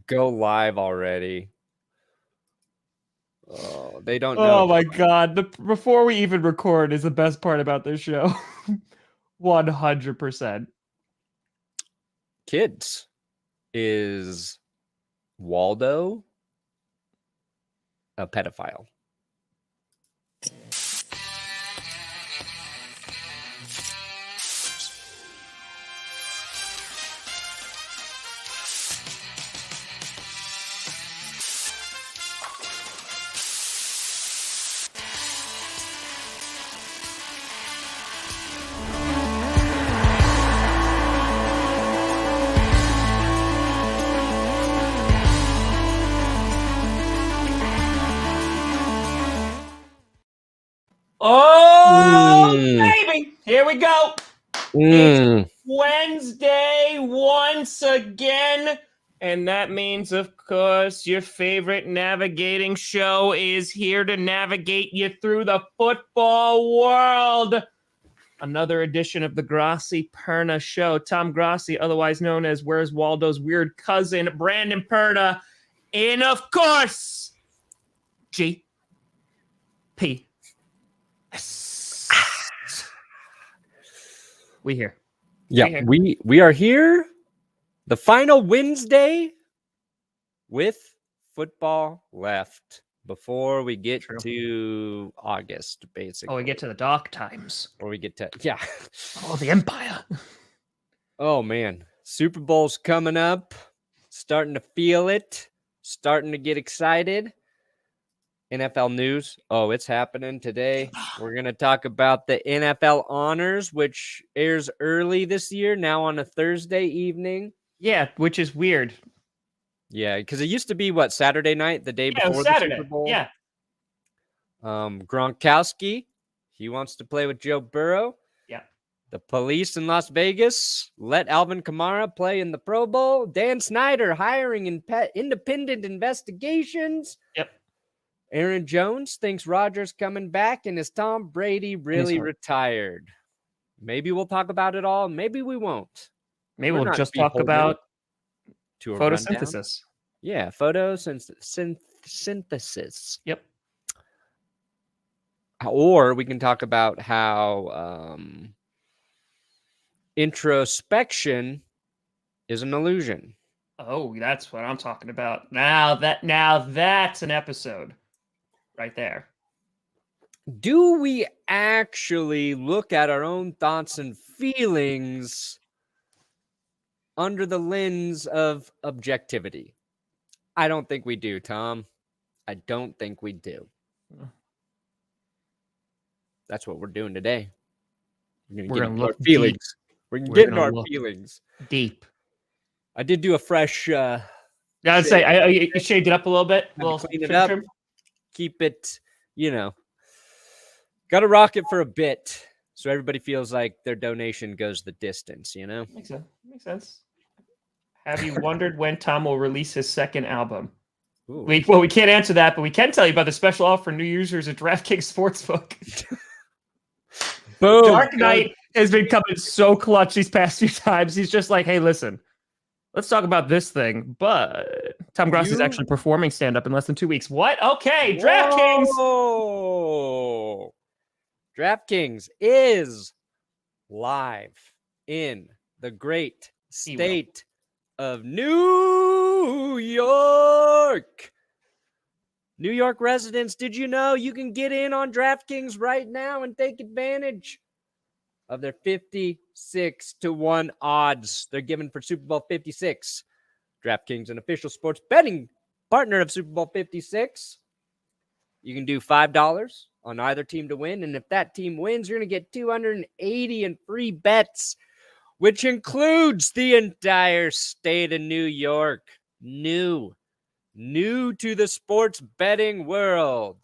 Go live already. Oh, they don't know. Oh my God. Before we even record is the best part about this show. 100%. Kids, is Waldo a pedophile? Oh, baby. Here we go. Mm. It's Wednesday once again. And that means, of course, your favorite navigating show is here to navigate you through the football world. Another edition of the Grossi Perna Show. Tom Grossi, otherwise known as Where's Waldo's weird cousin, Brandon Perna. And, of course, G.P. We here. Yeah, we are here. The final Wednesday with football left before we get to August, basically. Oh, we get to the dark times. Or we get to Oh, the Empire. Oh man, Super Bowl's coming up. Starting to feel it. Starting to get excited. NFL news. Oh, it's happening today. We're going to talk about the NFL Honors, which airs early this year, now on a Thursday evening. Yeah, which is weird. Yeah, because it used to be, Saturday night, the day before the Super Bowl? Yeah. Gronkowski, he wants to play with Joe Burrow. Yeah. The police in Las Vegas let Alvin Kamara play in the Pro Bowl. Dan Snyder hiring independent investigations. Yep. Aaron Jones thinks Rodgers coming back, and is Tom Brady really retired? Maybe we'll talk about it all. Maybe we won't. Maybe we'll just talk about photosynthesis. Yeah, photosynthesis. Yep. Or we can talk about how introspection is an illusion. Oh, that's what I'm talking about. Now that's an episode right there. Do we actually look at our own thoughts and feelings under the lens of objectivity? I don't think we do, Tom. I don't think we do. That's what we're doing today. We're going to get into our feelings. We're going to get into our feelings. Deep. I did do a fresh... I'd say I shaved it up a little bit. Clean it up. Keep it, got to rock it for a bit so everybody feels like their donation goes the distance, Makes sense. Have you wondered when Tom will release his second album? We can't answer that, but we can tell you about the special offer for new users at DraftKings Sportsbook. Boom. Dark Knight has been coming so clutch these past few times. He's just like, hey, listen, let's talk about this thing. But Tom Grossi is actually performing stand-up in less than 2 weeks. What? Okay, DraftKings. Whoa. DraftKings is live in the great state of New York. New York residents, did you know you can get in on DraftKings right now and take advantage of their 56-1 odds they're giving for Super Bowl 56? DraftKings, an official sports betting partner of Super Bowl 56. You can do $5 on either team to win, and if that team wins, you're going to get $280 in free bets, which includes the entire state of New York. New to the sports betting world.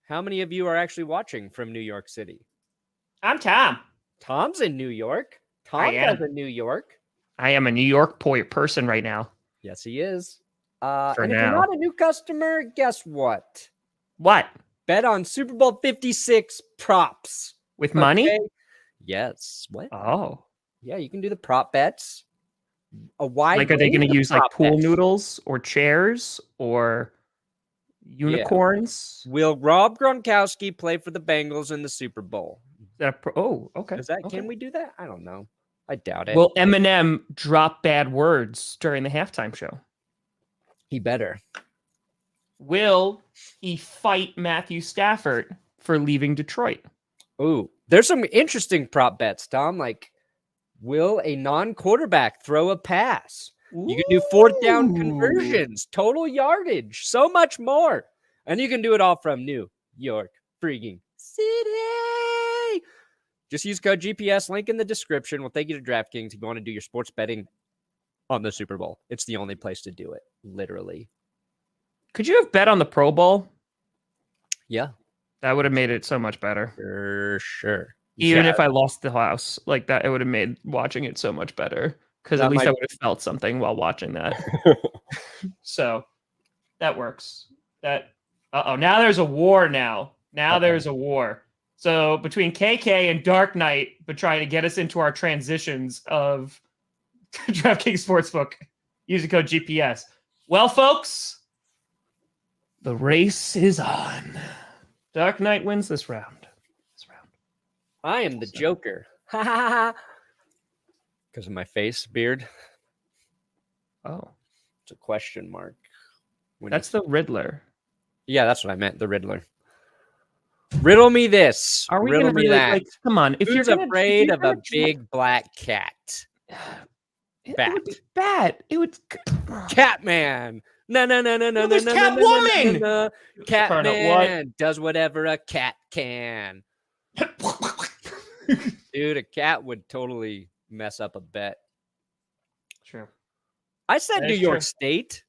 How many of you are actually watching from New York City? I'm Tom. Tom's in New York. Tom is in New York. I am a New York person right now. Yes, he is. If you're not a new customer, guess what? What? Bet on Super Bowl 56 props. With money? Yes. What? Oh. Yeah, you can do the prop bets. a wide Like, are they going range to of use like prop pool bets. noodles or chairs or unicorns? Will Rob Gronkowski play for the Bengals in the Super Bowl? Oh, okay. Is that okay. Can we do that? I don't know. I doubt it. Will Eminem drop bad words during the halftime show? He better. Will he fight Matthew Stafford for leaving Detroit? Ooh, there's some interesting prop bets, Tom. Like, will a non-quarterback throw a pass? You can do fourth down conversions, total yardage, so much more. And you can do it all from New York freaking City. Just use code GPS, link in the description. We'll take you to DraftKings if you want to do your sports betting on the Super Bowl. It's the only place to do it, literally. Could you have bet on the Pro Bowl? Yeah. That would have made it so much better. For sure. Even if I lost the house, like that, it would have made watching it so much better. Because at least I would have felt something while watching that. So that works. Now there's a war now. There's a war. So between KK and Dark Knight, but trying to get us into our transitions of DraftKings Sportsbook using code GPS. Well, folks, the race is on. Dark Knight wins this round. I am the Joker. Ha ha ha. Because of my face, beard. Oh. It's a question mark. That's the Riddler. Yeah, that's what I meant. The Riddler. Riddle me this. Are we Riddle going to me really, that. like, come on. If Who's you're afraid of a big black cat? It would be bad. It would. Catman. No. There's Catwoman. Catman does whatever a cat can. Dude, a cat would totally mess up a bet. True. I said New York State.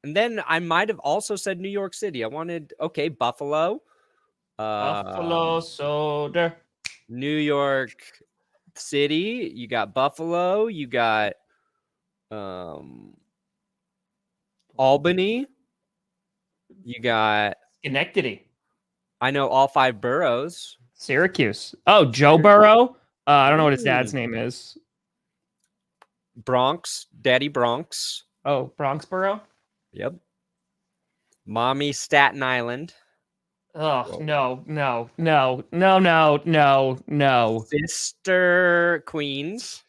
And then I might have also said New York City. I wanted, Buffalo. Buffalo soda. New York City. You got Buffalo. You got Albany. You got Schenectady. I know all 5 boroughs. Syracuse. Oh, Joe Burrow. I don't know what his dad's name is. Bronx. Daddy Bronx. Oh, Bronxboro? Yep. Mommy Staten Island. Oh, no. Sister Queens.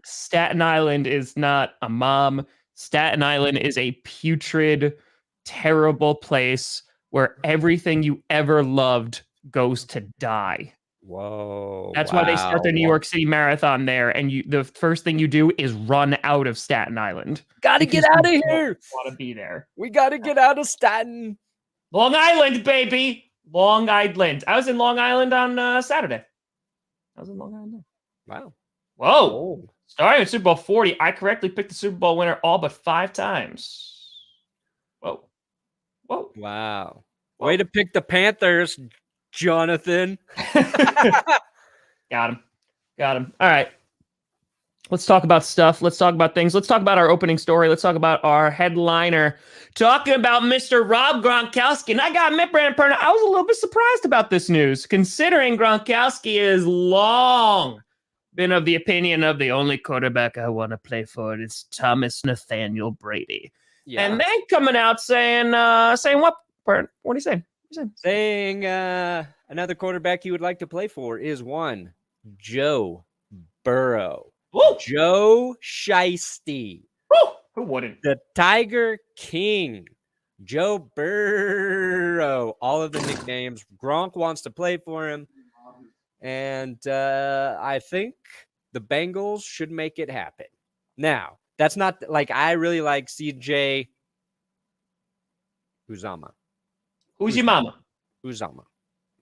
Staten Island is not a mom. Staten Island is a putrid, terrible place where everything you ever loved goes to die. Whoa. That's why they start the New York City Marathon there, and the first thing you do is run out of Staten Island. Gotta get out of here. Want to be there. We gotta get out of Staten. Long Island, baby. Long Island. I was in Long Island on Saturday. I was in Long Island. Wow. Whoa. Starting at Super Bowl 40, I correctly picked the Super Bowl winner all but 5 times. Whoa. Wow. Way to pick the Panthers, Jonathan. Got him. All right. Let's talk about stuff. Let's talk about things. Let's talk about our opening story. Let's talk about our headliner. Talking about Mr. Rob Gronkowski. And I got admit, Brandon Perna, I was a little bit surprised about this news, considering Gronkowski has long been of the opinion of the only quarterback I want to play for is Thomas Nathaniel Brady. Yeah. And then coming out saying what, Perna? What are you saying? Saying another quarterback he would like to play for is one Joe Burrow. Woo! Joe Shiesty. Woo! Who wouldn't? The Tiger King. Joe Burrow. All of the nicknames. Gronk wants to play for him. And I think the Bengals should make it happen. Now, that's not like I really like CJ Uzomah. Who's your mama? Uzomah.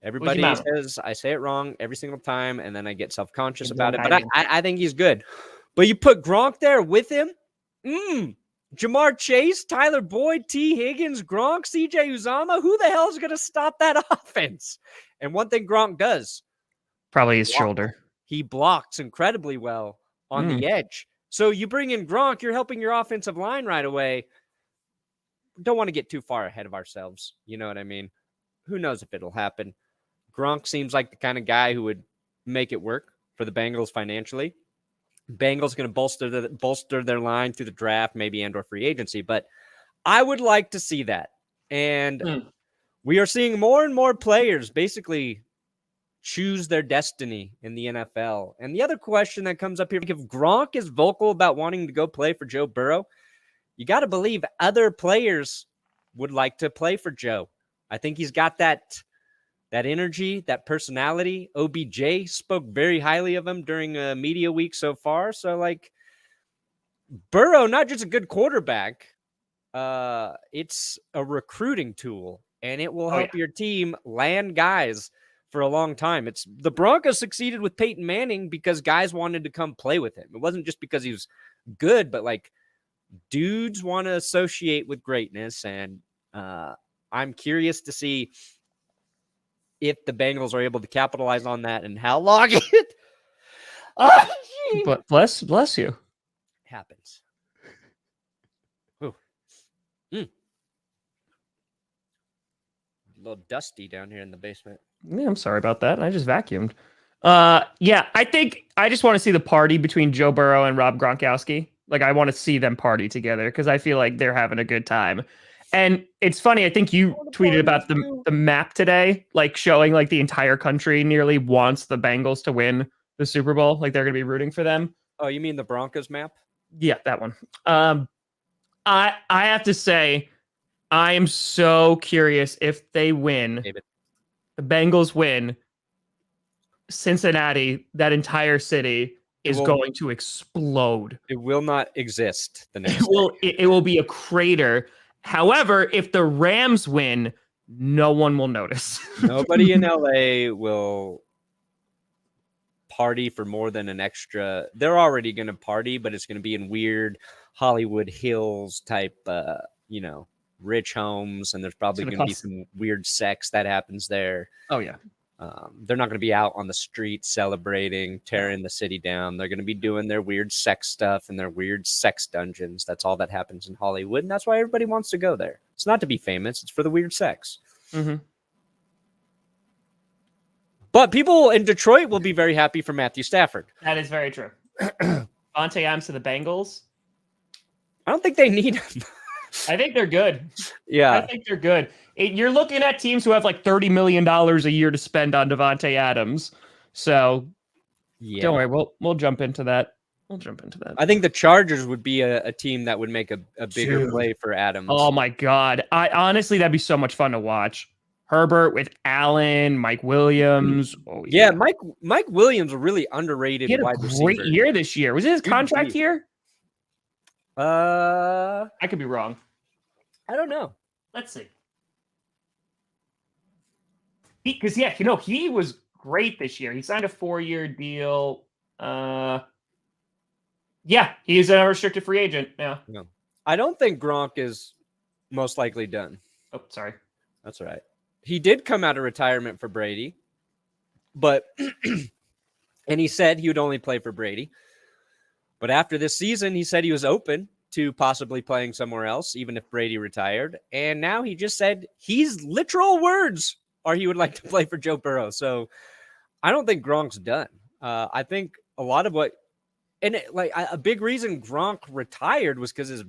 Everybody says I say it wrong every single time, and then I get self-conscious about it. But I think he's good. But you put Gronk there with him? Jamar Chase, Tyler Boyd, T. Higgins, Gronk, CJ Uzomah. Who the hell is going to stop that offense? And one thing Gronk does. Probably his shoulder. He blocks incredibly well on the edge. So you bring in Gronk, you're helping your offensive line right away. Don't want to get too far ahead of ourselves. You know what I mean? Who knows if it'll happen? Gronk seems like the kind of guy who would make it work for the Bengals financially. Bengals going to bolster their line through the draft, maybe and or free agency. But I would like to see that. And we are seeing more and more players basically choose their destiny in the NFL. And the other question that comes up here, if Gronk is vocal about wanting to go play for Joe Burrow, you got to believe other players would like to play for Joe. I think he's got that energy, that personality. OBJ spoke very highly of him during a media week so far. So, like, Burrow, not just a good quarterback, it's a recruiting tool, and it will help your team land guys for a long time. It's the Broncos succeeded with Peyton Manning because guys wanted to come play with him. It wasn't just because he was good, but like dudes want to associate with greatness. And I'm curious to see if the Bengals are able to capitalize on that and how long it but bless you happens. A little dusty down here in the basement. Yeah, I'm sorry about that. I just vacuumed. Yeah, I just want to see the party between Joe Burrow and Rob Gronkowski. Like, I want to see them party together because I feel like they're having a good time. And it's funny, I think you tweeted about the map today, like showing like the entire country nearly wants the Bengals to win the Super Bowl. Like they're going to be rooting for them. Oh, you mean the Broncos map? Yeah, that one. I have to say, I am so curious if they win. David. The Bengals win. Cincinnati, that entire city is going to explode. It will not exist the next it will be a crater. However, if the Rams win, no one will notice. Nobody in LA will party for more than an extra. They're already going to party, but it's going to be in weird Hollywood Hills type, rich homes, and there's probably going to be some weird sex that happens there. Oh, yeah. They're not going to be out on the street celebrating, tearing the city down. They're going to be doing their weird sex stuff and their weird sex dungeons. That's all that happens in Hollywood, and that's why everybody wants to go there. It's not to be famous. It's for the weird sex. Mm-hmm. But people in Detroit will be very happy for Matthew Stafford. That is very true. Davante Adams to the Bengals. I don't think they need him. I think they're good. Yeah. I think they're good. You're looking at teams who have like $30 million a year to spend on Davante Adams. So don't worry, we'll jump into that. I think the Chargers would be a team that would make a bigger play for Adams. Oh my God. Honestly, that'd be so much fun to watch. Herbert with Allen, Mike Williams. Oh yeah, Mike Williams, a really underrated wide receiver. Great year this year. Was it his contract year? I could be wrong. I don't know. Let's see. Because he was great this year. He signed a 4-year deal. Yeah, he is an unrestricted free agent now. No. I don't think Gronk is most likely done. Oh, sorry. That's all right. He did come out of retirement for Brady, but and he said he would only play for Brady. But after this season, he said he was open to possibly playing somewhere else, even if Brady retired. And now he just said his literal words are he would like to play for Joe Burrow. So I don't think Gronk's done. I think a lot of what, and a big reason Gronk retired was because his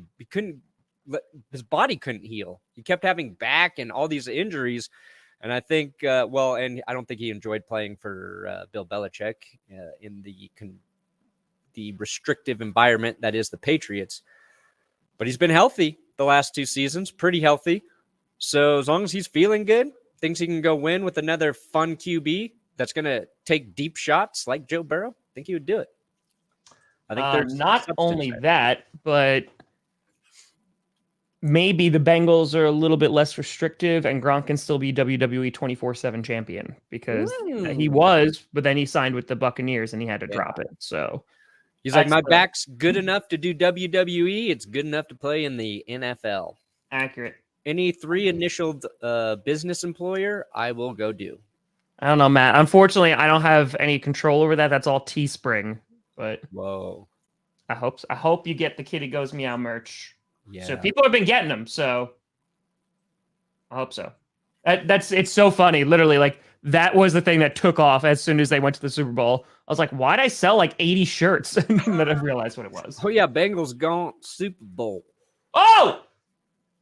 body couldn't heal. He kept having back and all these injuries. And I think, and I don't think he enjoyed playing for Bill Belichick in the restrictive environment that is the Patriots. But he's been healthy the last 2 seasons, pretty healthy. So as long as he's feeling good, thinks he can go win with another fun QB that's going to take deep shots like Joe Burrow, I think he would do it. I think there's not only that, but maybe the Bengals are a little bit less restrictive and Gronk can still be WWE 24/7 champion because he was, but then he signed with the Buccaneers and he had to drop it. So he's like, my back's good enough to do WWE. It's good enough to play in the NFL. Accurate. Any 3 initialed business employer, I will go do. I don't know, Matt. Unfortunately, I don't have any control over that. That's all Teespring. But whoa, I hope you get the Kitty Goes Meow merch. Yeah. So people have been getting them. So I hope so. It's so funny. Literally, like that was the thing that took off as soon as they went to the Super Bowl. I was like, why'd I sell like 80 shirts? And then I realized what it was. Oh yeah, Bengals gone Super Bowl. Oh!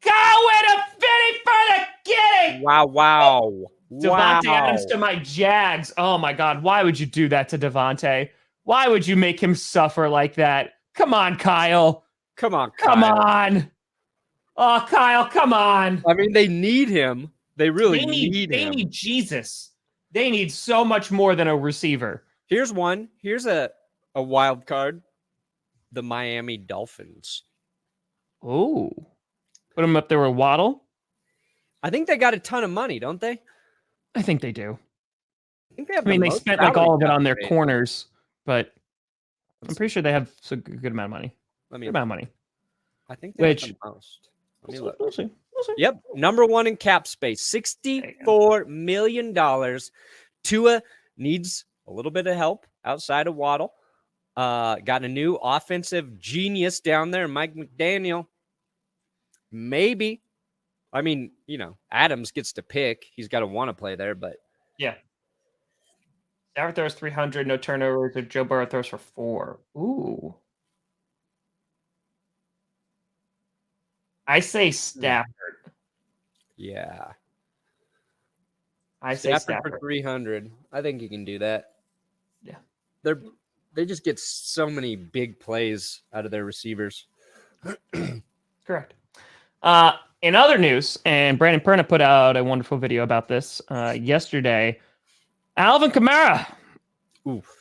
Go with a fitty for the kitty! Wow. Devontae Adams to my Jags. Oh my God. Why would you do that to Devontae? Why would you make him suffer like that? Come on, Kyle. Come on, Come Kyle. on. Oh, Kyle, come on. I mean, they need him. They really need They him. need Jesus. They need so much more than a receiver. Here's one. Here's a wild card. The Miami Dolphins. Oh. Put him up there with Waddle. I think they got a ton of money, don't they? I think they do. I think they have. I mean, they spent like all of it on their corners, but I'm pretty sure they have a good amount of money. Good amount of money. I think they have the most. We'll see. Yep, number one in cap space, $64 million. Tua needs a little bit of help outside of Waddle. Got a new offensive genius down there, Mike McDaniel. Maybe. I mean, Adams gets to pick. He's got to want to play there, but yeah. Stafford throws 300, no turnovers. If Joe Burrow throws for 4. Ooh. I say Stafford. Yeah. I say Stafford for 300. I think he can do that. Yeah. They just get so many big plays out of their receivers. Correct. In other news, and Brandon Perna put out a wonderful video about this yesterday. Alvin Kamara. Oof.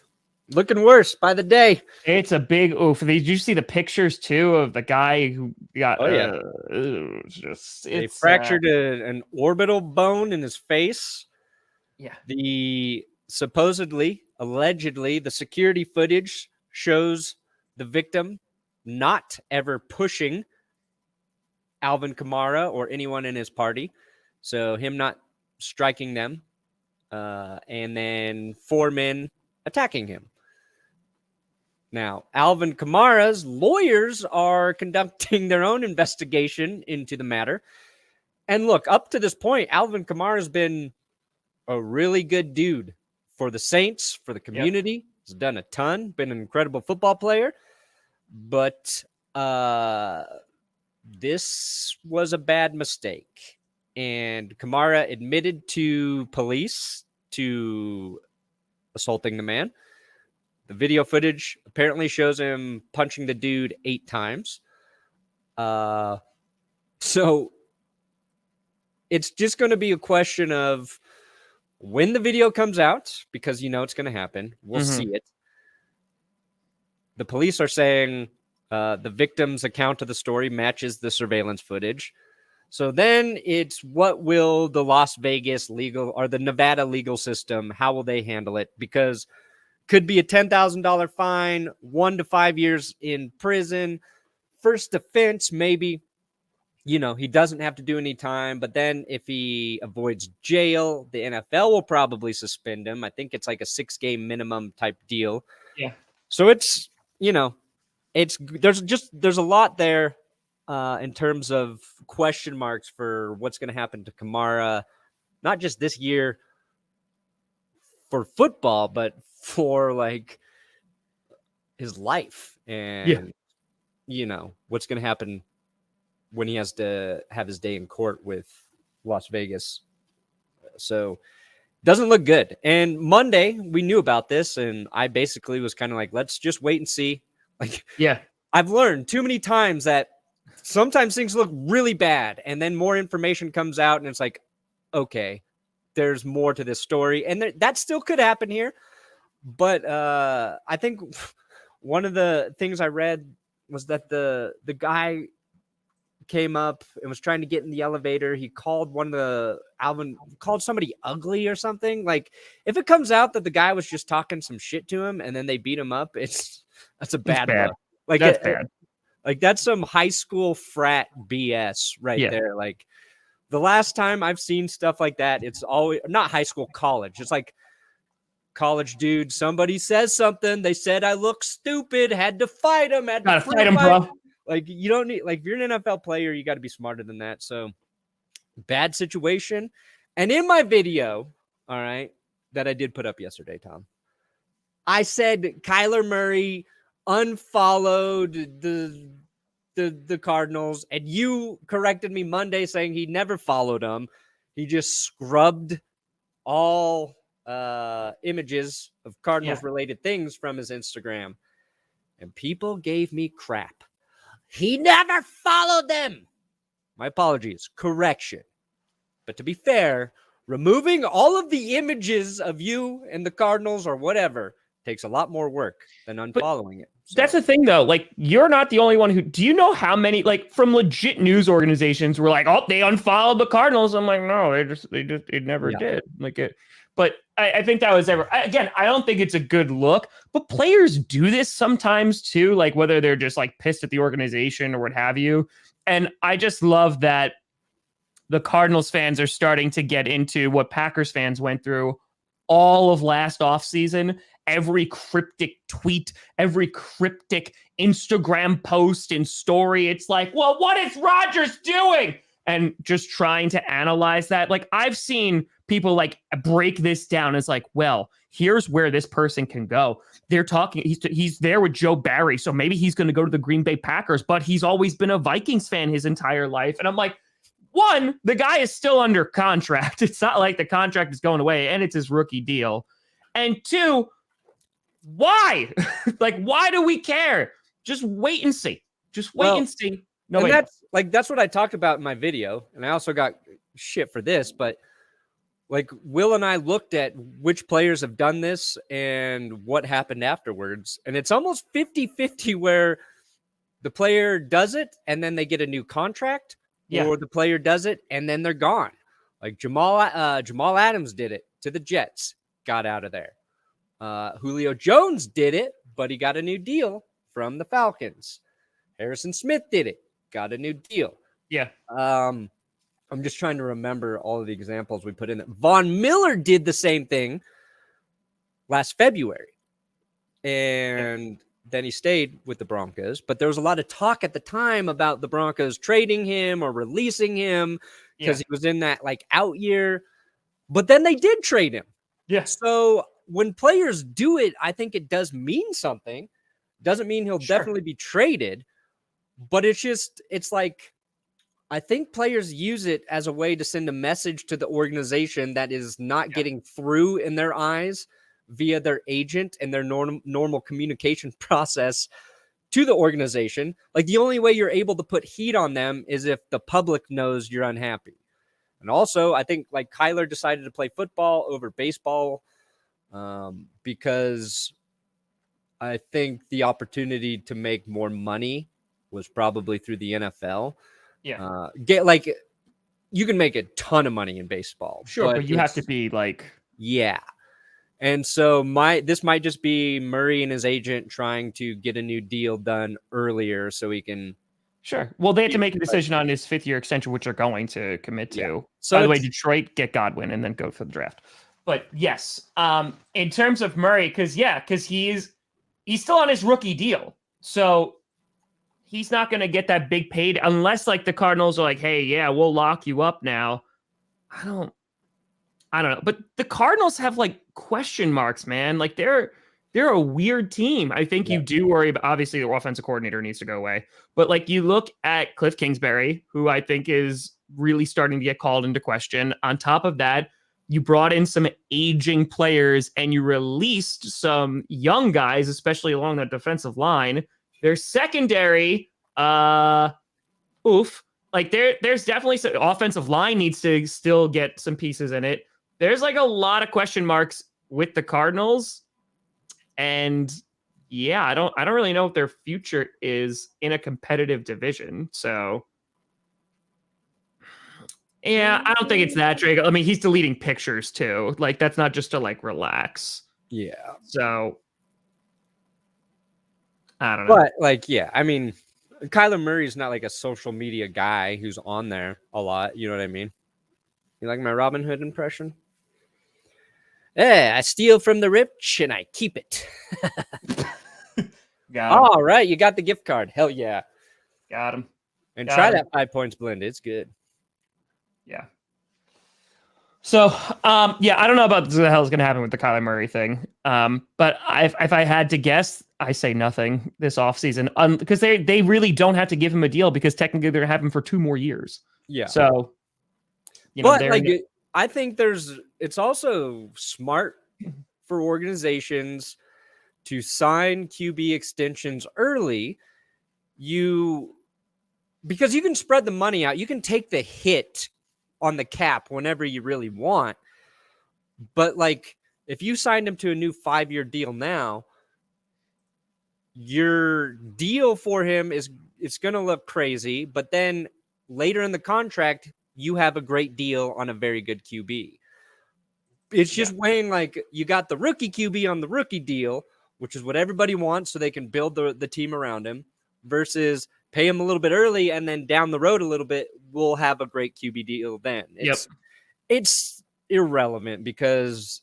Looking worse by the day. It's a big oof. Did you see the pictures too of the guy who got? Oh yeah. They fractured an orbital bone in his face. Yeah. Allegedly, the security footage shows the victim not ever pushing Alvin Kamara or anyone in his party. So him not striking them. And then 4 men attacking him. Now, Alvin Kamara's lawyers are conducting their own investigation into the matter. And look, up to this point, Alvin Kamara's been a really good dude for the Saints, for the community. Yep. He's done a ton, been an incredible football player. But this was a bad mistake. And Kamara admitted to police to assaulting the man. The video footage apparently shows him punching the dude 8 times. So it's just going to be a question of when the video comes out, because it's going to happen. We'll see it. The police are saying the victim's account of the story matches the surveillance footage. So then it's what will the Las Vegas legal or the Nevada legal system, how will they handle it? Because could be a $10,000 fine, 1 to 5 years in prison. First offense, maybe, he doesn't have to do any time. But then if he avoids jail, the NFL will probably suspend him. I think it's like a 6-game minimum type deal. Yeah. So it's, there's a lot there in terms of question marks for what's going to happen to Kamara, not just this year for football, but for like his life and what's going to happen when he has to have his day in court with Las Vegas. So doesn't look good. And Monday we knew about this, and I basically was kind of like, let's just wait and see. Like, yeah, I've learned too many times that sometimes things look really bad and then more information comes out and it's like, okay, there's more to this story. And that still could happen here. But I think one of the things I read was that the guy came up and was trying to get in the elevator. He called called somebody ugly or something. Like, if it comes out that the guy was just talking some shit to him and then they beat him up, that's a bad look. Like, that's bad. Like, that's some high school frat BS right there. Like, the last time I've seen stuff like that, it's always not high school, college. It's like, college dude, somebody says something. They said I look stupid. Had to fight him. Gotta fight him, bro. Like, you don't need, like, if you're an NFL player, you got to be smarter than that. So, bad situation. And in my video, all right, that I did put up yesterday, Tom, I said Kyler Murray unfollowed the Cardinals, and you corrected me Monday saying he never followed them. He just scrubbed all images of Cardinals related things from his Instagram, and people gave me crap. He never followed them. My apologies. Correction. But to be fair, removing all of the images of you and the Cardinals or whatever takes a lot more work than unfollowing it. So. That's the thing, though. Like, you're not the only one who... Do you know how many, like, from legit news organizations were like, oh, they unfollowed the Cardinals? I'm like, no, it never did. Like, it... But I think that was ever... Again, I don't think it's a good look, but players do this sometimes, too, like, whether they're just, like, pissed at the organization or what have you. And I just love that the Cardinals fans are starting to get into what Packers fans went through all of last offseason. Every cryptic tweet, every cryptic Instagram post and story. It's like, well, what is Rodgers doing? And just trying to analyze that. Like, I've seen people like break this down as like, well, here's where this person can go. They're talking, he's there with Joe Barry, so maybe he's going to go to the Green Bay Packers, but he's always been a Vikings fan his entire life. And I'm like, one, the guy is still under contract. It's not like the contract is going away, and it's his rookie deal. And two, why? Like, why do we care? Just wait and see. Just wait and see. No, and that's what I talked about in my video, and I also got shit for this, but like Will and I looked at which players have done this and what happened afterwards, and it's almost 50-50 where the player does it and then they get a new contract, or the player does it and then they're gone. Like Jamal Adams did it to the Jets, got out of there. Julio Jones did it, but he got a new deal from the Falcons. Harrison Smith did it, got a new deal. Yeah. I'm just trying to remember all of the examples we put in there. Von Miller did the same thing last February. And then he stayed with the Broncos. But there was a lot of talk at the time about the Broncos trading him or releasing him because he was in that like out year. But then they did trade him. Yeah. So when players do it, I think it does mean something. Doesn't mean he'll definitely be traded. But it's like, I think players use it as a way to send a message to the organization that is not getting through in their eyes via their agent and their normal communication process to the organization. Like, the only way you're able to put heat on them is if the public knows you're unhappy. And also, I think like Kyler decided to play football over baseball because I think the opportunity to make more money was probably through the NFL. Yeah. You can make a ton of money in baseball. Sure, but you have to be like... Yeah. And so this might just be Murray and his agent trying to get a new deal done earlier so he can... Sure. Well, they have to make a decision on his 5th-year extension, which they're going to commit to. Yeah. So by the way, Detroit, get Godwin and then go for the draft. But yes, in terms of Murray, because he's still on his rookie deal. So he's not going to get that big paid unless like the Cardinals are like, hey, yeah, we'll lock you up now. I don't know. But the Cardinals have like question marks, man. Like they're a weird team. I think you do worry about, obviously the offensive coordinator needs to go away. But like you look at Cliff Kingsbury, who I think is really starting to get called into question. On top of that, you brought in some aging players and you released some young guys, especially along the defensive line. Their secondary, like there's definitely some offensive line needs to still get some pieces in it. There's like a lot of question marks with the Cardinals. And yeah, I don't really know what their future is in a competitive division. So yeah, I don't think it's that, Drake. I mean, he's deleting pictures too. Like that's not just to like relax. Yeah. So I don't know. But like, yeah, I mean, Kyler Murray is not like a social media guy who's on there a lot. You know what I mean? You like my Robin Hood impression? Yeah, I steal from the rich and I keep it. All right, you got the gift card. Hell yeah. Got him. And try that 5 points blend. It's good. Yeah. So, yeah, I don't know about what the hell is going to happen with the Kyler Murray thing. But if I had to guess, I say nothing this offseason because they really don't have to give him a deal because technically they're going to have him for 2 more years. Yeah. So, but like, I think it's also smart for organizations to sign QB extensions early. Because you can spread the money out. You can take the hit on the cap whenever you really want. But like, if you signed him to a new 5-year deal now, your deal for him it's going to look crazy. But then later in the contract, you have a great deal on a very good QB. It's just weighing like you got the rookie QB on the rookie deal, which is what everybody wants so they can build the team around him, versus pay him a little bit early and then down the road a little bit, we'll have a great QB deal then. It's irrelevant because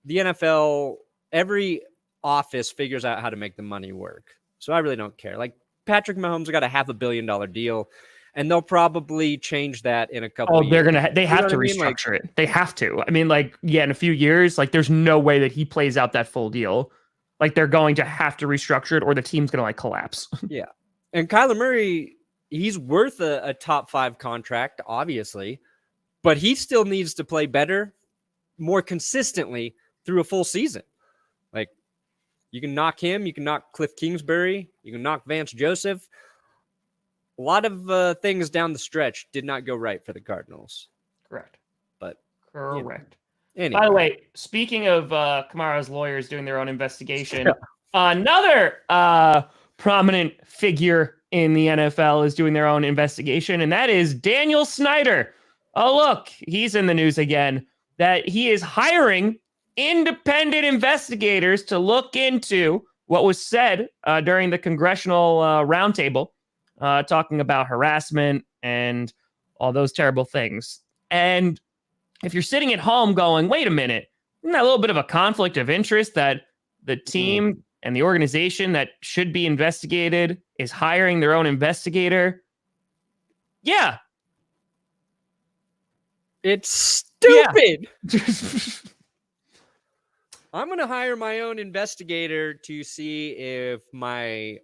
the NFL, every office figures out how to make the money work. So I really don't care. Like Patrick Mahomes got a $500 million deal, and they'll probably change that in a couple of years. They have to restructure it. They have to. I mean, like, yeah, in a few years, like there's no way that he plays out that full deal. Like they're going to have to restructure it or the team's going to like collapse. Yeah. And Kyler Murray, he's worth a top 5 contract, obviously, but he still needs to play better, more consistently through a full season. Like you can knock him, you can knock Cliff Kingsbury, you can knock Vance Joseph. A lot of things down the stretch did not go right for the Cardinals. Correct. But correct. Anyway. By the way, speaking of Kamara's lawyers doing their own investigation, another prominent figure in the NFL is doing their own investigation, and that is Daniel Snyder. Oh, look, he's in the news again, that he is hiring independent investigators to look into what was said during the congressional roundtable, talking about harassment and all those terrible things. And if you're sitting at home going, wait a minute, isn't that a little bit of a conflict of interest that the team and the organization that should be investigated is hiring their own investigator? Yeah. It's stupid. Yeah. I'm going to hire my own investigator to see if my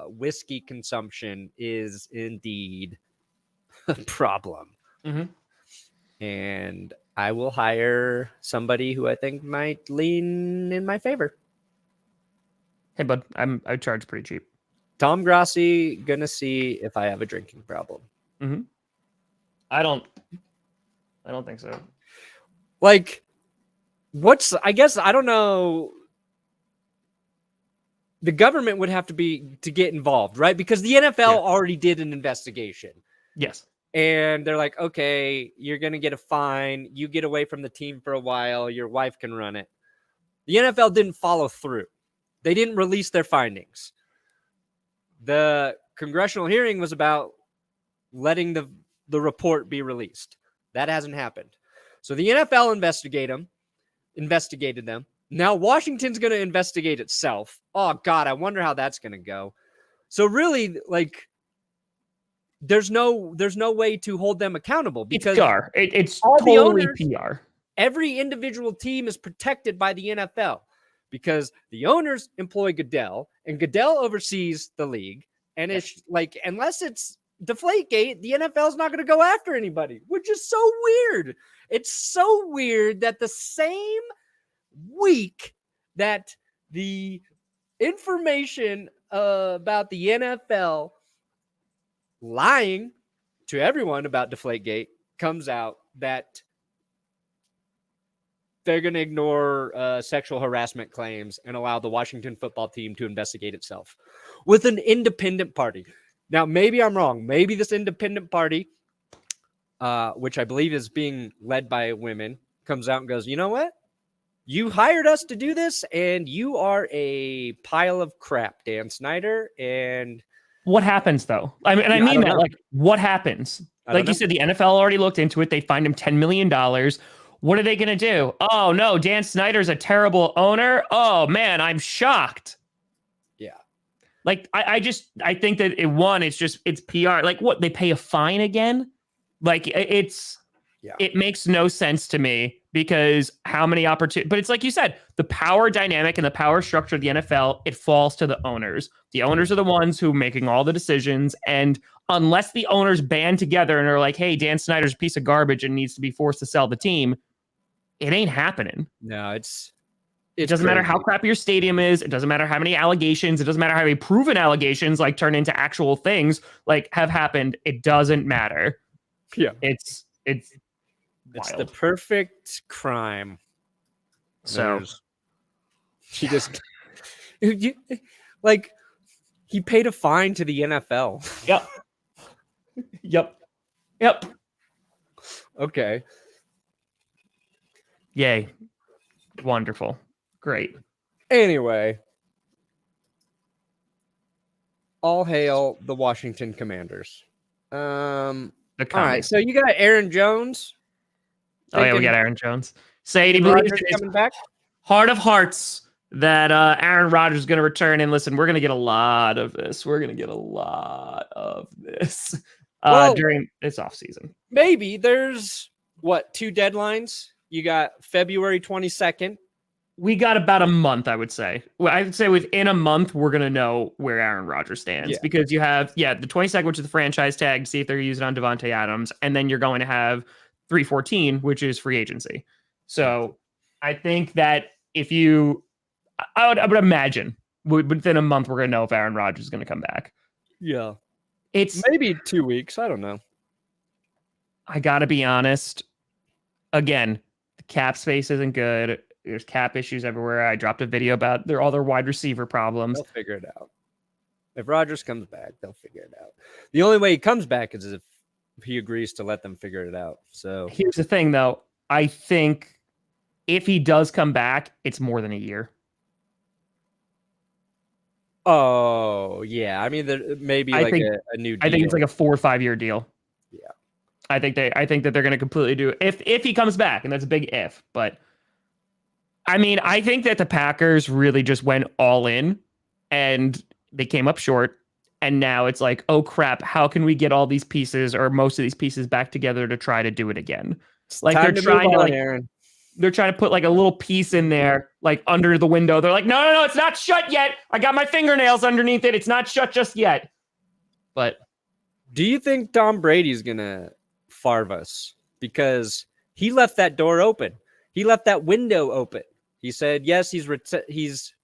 whiskey consumption is indeed a problem. Mm-hmm. And I will hire somebody who I think might lean in my favor. Hey, bud, I charge pretty cheap. Tom Grossi, gonna see if I have a drinking problem. Mm-hmm. I don't think so. Like, I guess, I don't know. The government would have to get involved, right? Because the NFL already did an investigation. Yes. And they're like, okay, you're going to get a fine. You get away from the team for a while. Your wife can run it. The NFL didn't follow through. They didn't release their findings. The congressional hearing was about letting the report be released. That hasn't happened. So the NFL investigated them. Now Washington's going to investigate itself. Oh, God, I wonder how that's going to go. So really, like, there's no way to hold them accountable because it's PR. It's all totally PR. Every individual team is protected by the NFL because the owners employ Goodell and Goodell oversees the league. And it's like, unless it's Deflategate, the NFL is not going to go after anybody, which is so weird. It's so weird that the same week that the information about the NFL lying to everyone about Deflategate comes out, that they're going to ignore sexual harassment claims and allow the Washington football team to investigate itself with an independent party. Now, maybe I'm wrong. Maybe this independent party, which I believe is being led by women, comes out and goes, you know what? You hired us to do this, and you are a pile of crap, Dan Snyder. And what happens, though? I mean that. Like, what happens? Like you said, the NFL already looked into it. They fined him $10 million. What are they going to do? Oh, no, Dan Snyder's a terrible owner. Oh, man, I'm shocked. Yeah. Like, I think that it's PR. Like, what? They pay a fine again? Like, it's Yeah. It makes no sense to me because how many opportunities, but it's like you said, the power dynamic and the power structure of the NFL, it falls to the owners. The owners are the ones who are making all the decisions. And unless the owners band together and are like, hey, Dan Snyder's a piece of garbage and needs to be forced to sell the team, it ain't happening. No, it doesn't matter how crappy your stadium is. It doesn't matter how many allegations. It doesn't matter how many proven allegations like turn into actual things like have happened. It doesn't matter. Yeah. It's It's wild. the perfect crime. So he just like he paid a fine to the NFL. Yep. Okay. Yay. Wonderful. Great. Anyway, all hail the Washington Commanders. The all commies. right, so you got Aaron Jones. Oh yeah, we got Aaron Jones. Sadie Rodgers believes in his coming back. heart of hearts that Aaron Rodgers is going to return. And listen, we're going to get a lot of this. During this offseason. Maybe there's what, 2 deadlines? You got February 22nd. We got about a month, I would say. Well, I would say within a month, we're going to know where Aaron Rodgers stands because you have, the 22nd, which is the franchise tag, to see if they're using it on Devontae Adams. And then you're going to have 3/14, which is free agency. So I think that I would imagine within a month, we're going to know if Aaron Rodgers is going to come back. Yeah. It's maybe 2 weeks. I don't know. I got to be honest. Again, the cap space isn't good. There's cap issues everywhere. I dropped a video about all their wide receiver problems. They'll figure it out. If Rodgers comes back, they'll figure it out. The only way he comes back is if he agrees to let them figure it out. So here's the thing, though. I think if he does come back, it's more than a year. Oh, yeah. I mean, maybe a new deal. I think it's like a 4 or 5 year deal. Yeah. I think that they're going to completely do it if he comes back, and that's a big if. But I mean, I think that the Packers really just went all in, and they came up short. And now it's like, oh crap! How can we get all these pieces or most of these pieces back together to try to do it again? Like they're trying to Aaron. They're trying to put like a little piece in there, like under the window. They're like, no, it's not shut yet. I got my fingernails underneath it. It's not shut just yet. But do you think Tom Brady's gonna farve us? Because he left that door open. He left that window open. He said, yes, he's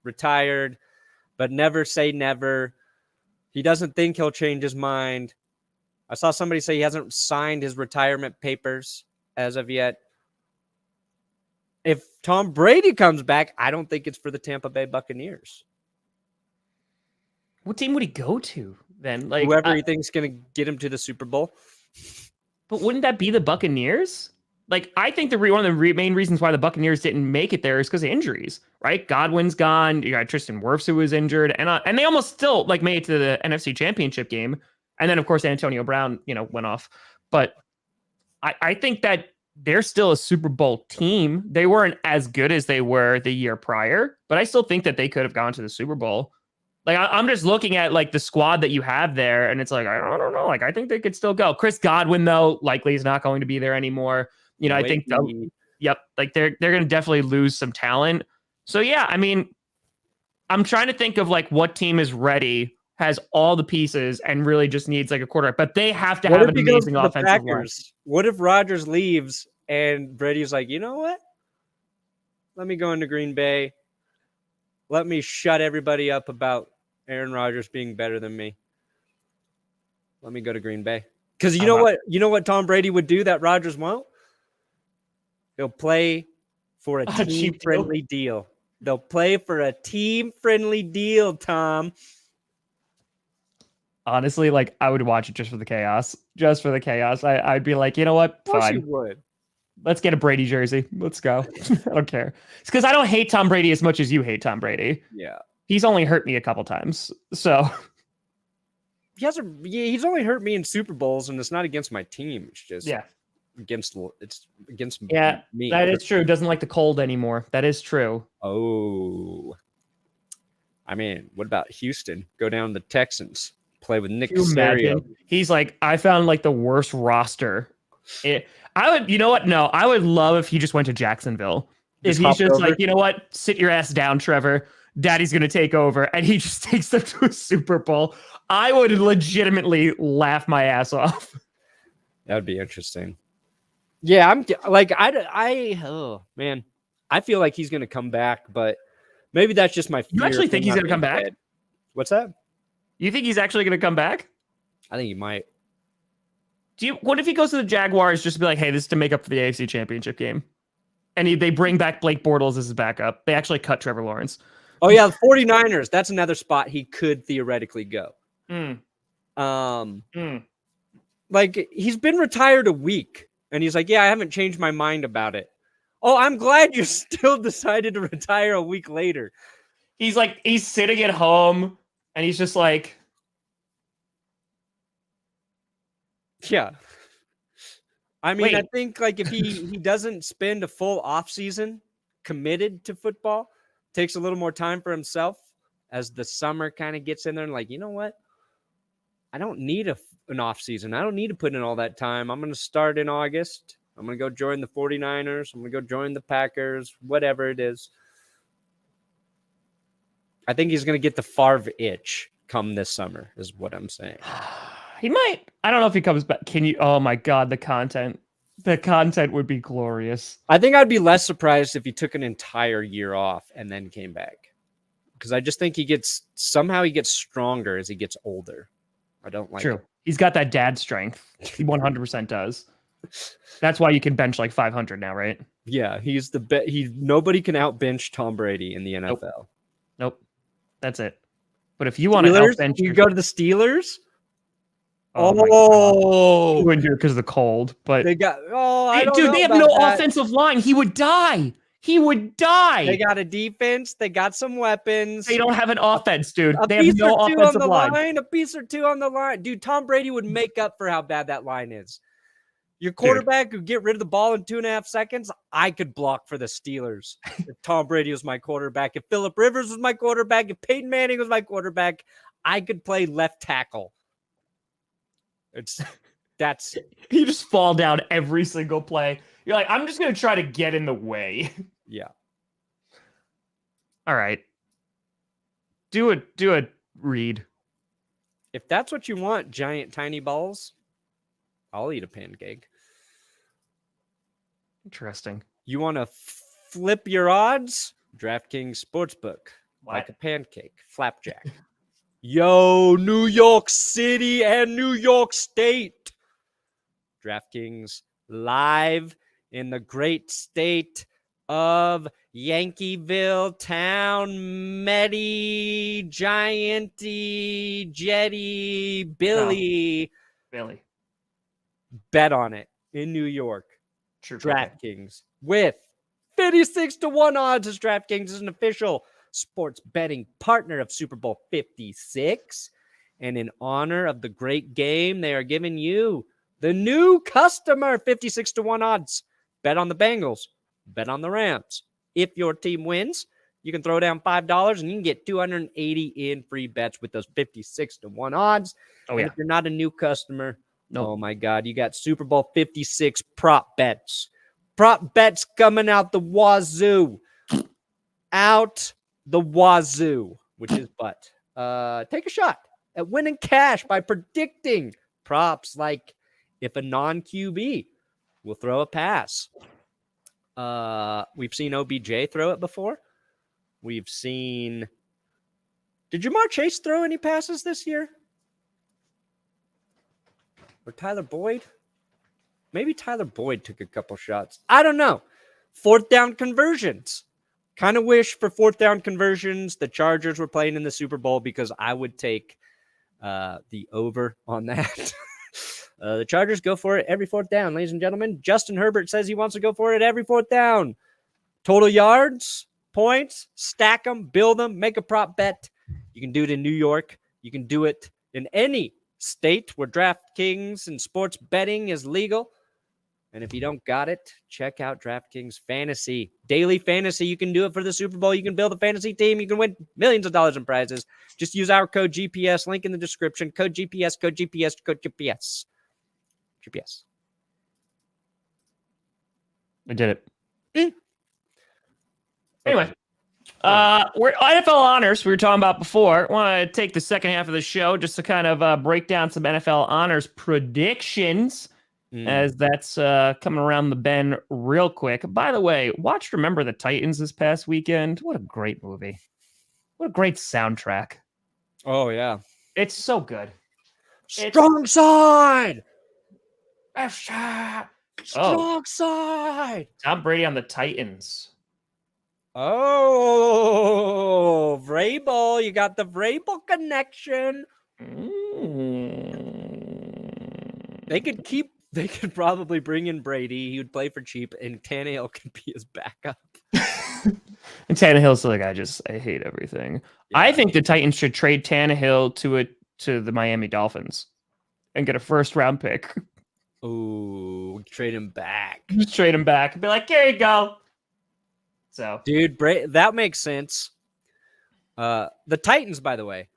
retired, but never say never. He doesn't think he'll change his mind. I saw somebody say he hasn't signed his retirement papers as of yet. If Tom Brady comes back, I don't think it's for the Tampa Bay Buccaneers. What team would he go to then? Like whoever he thinks going to get him to the Super Bowl. But wouldn't that be the Buccaneers? Like, I think one of the main reasons why the Buccaneers didn't make it there is because of injuries, right? Godwin's gone. You got Tristan Wirfs, who was injured, and they almost still made it to the NFC Championship game. And then, of course, Antonio Brown, went off. But I think that they're still a Super Bowl team. They weren't as good as they were the year prior, but I still think that they could have gone to the Super Bowl. Like, I'm just looking at the squad that you have there, and it's like, I don't know. I think they could still go. Chris Godwin, though, likely is not going to be there anymore. I think, they're going to definitely lose some talent. So, yeah, I mean, I'm trying to think of what team is ready, has all the pieces, and really just needs a quarterback. But they have to have an amazing offensive line. What if Rodgers leaves and Brady's like, you know what? Let me go into Green Bay. Let me shut everybody up about Aaron Rodgers being better than me. Let me go to Green Bay. Because you know what Tom Brady would do that Rodgers won't? He'll play for a team-friendly deal. They'll play for a team-friendly deal, Tom. Honestly, I would watch it just for the chaos. Just for the chaos. I'd be like, you know what? Of course fine. you would. Let's get a Brady jersey. Let's go. I don't care. It's because I don't hate Tom Brady as much as you hate Tom Brady. Yeah. He's only hurt me a couple times. So he's only hurt me in Super Bowls, and it's not against my team. It's just against me. That is true. Doesn't like the cold anymore. That is true. Oh. I mean, what about Houston? Go down to the Texans. Play with Nick Caserio. He's like, I found the worst roster I would, you know what? No, I would love if he just went to Jacksonville. If Just he's hopped just over? like, you know what? Sit your ass down, Trevor. Daddy's going to take over. And he just takes them to a Super Bowl. I would legitimately laugh my ass off. That would be interesting. Yeah, I'm like, oh man, I feel like he's going to come back, but maybe that's just my fear. You actually think he's going to come back? What's that? You think he's actually going to come back? I think he might. What if he goes to the Jaguars just to be like, hey, this is to make up for the AFC Championship game? And they bring back Blake Bortles as his backup. They actually cut Trevor Lawrence. Oh, yeah, the 49ers. That's another spot he could theoretically go. Like, he's been retired a week, and he's like, yeah, I haven't changed my mind about it. Oh, I'm glad you still decided to retire a week later. He's sitting at home, and he's just like... Yeah. I mean, I think like if he doesn't spend a full off season committed to football, takes a little more time for himself as the summer kind of gets in there and like, you know what? I don't need an off season. I don't need to put in all that time. I'm going to start in August. I'm going to go join the 49ers. I'm going to go join the Packers, whatever it is. I think he's going to get the Favre itch come this summer is what I'm saying. He might. I don't know if he comes back. Can you? Oh my God, the content. The content would be glorious. I think I'd be less surprised if he took an entire year off and then came back. Because I just think he gets stronger as he gets older. I don't like it. He's got that dad strength. He 100% does. That's why you can bench like 500 now, right? Yeah, he's the best. Nobody can outbench Tom Brady in the NFL. Nope. That's it. But if you want to outbench, you go to the Steelers. Oh, you wouldn't do it because of the cold, but they got. They have no offensive line. He would die. They got a defense. They got some weapons. They don't have an offense, dude. They have no offensive line. A piece or two on the line, dude. Tom Brady would make up for how bad that line is. Your quarterback could get rid of the ball in 2.5 seconds. I could block for the Steelers if Tom Brady was my quarterback. If Phillip Rivers was my quarterback, if Peyton Manning was my quarterback, I could play left tackle. You just fall down every single play. You're like, I'm just gonna try to get in the way. Yeah. All right. Do a read. If that's what you want, giant tiny balls, I'll eat a pancake. Interesting. You want to flip your odds? DraftKings Sportsbook. What? Like a pancake. Flapjack. Yo, New York City and New York State. DraftKings live in the great state of Yankeeville, town, Meddy, Gianty, Jetty, Billy. Billy. Bet on it in New York. True. DraftKings with 56-1 odds as DraftKings is an official sports betting partner of Super Bowl 56. And in honor of the great game, they are giving you the new customer 56-1 odds. Bet on the Bengals. Bet on the Rams. If your team wins, you can throw down $5 and you can get 280 in free bets with those 56-1 odds. And if you're not a new customer, oh my God, you got Super Bowl 56 prop bets. Prop bets coming out the wazoo. Out the wazoo, which is but. Take a shot at winning cash by predicting props like if a non-QB will throw a pass. We've seen OBJ throw it before. We've seen... Did Jamar Chase throw any passes this year? Or Tyler Boyd? Maybe Tyler Boyd took a couple shots. I don't know. Fourth down conversions. Kind of wish for fourth down conversions the Chargers were playing in the Super Bowl because I would take the over on that. The Chargers go for it every fourth down, ladies and gentlemen. Justin Herbert says he wants to go for it every fourth down. Total yards, points, stack them, build them, make a prop bet. You can do it in New York. You can do it in any state where DraftKings and sports betting is legal. And if you don't got it, check out DraftKings Fantasy. Daily fantasy. You can do it for the Super Bowl. You can build a fantasy team. You can win millions of dollars in prizes. Just use our code GPS. Link in the description. Code GPS, code GPS, code GPS. GPS. I did it. Mm. Anyway, we're NFL honors we were talking about before. I want to take the second half of the show just to kind of break down some NFL honors predictions. As that's coming around the bend real quick. By the way, watch Remember the Titans this past weekend. What a great movie. What a great soundtrack. Oh, yeah. It's so good. Strong side! Oh, Strong side! Tom Brady on the Titans. Oh, Vrabel. You got the Vrabel connection. They could probably bring in Brady. He would play for cheap, and Tannehill could be his backup. And Tannehill's like, I hate everything. Yeah. I think the Titans should trade Tannehill to the Miami Dolphins and get a first-round pick. Ooh, trade him back. Just trade him back. Be like, here you go. So, dude, that makes sense. The Titans, by the way,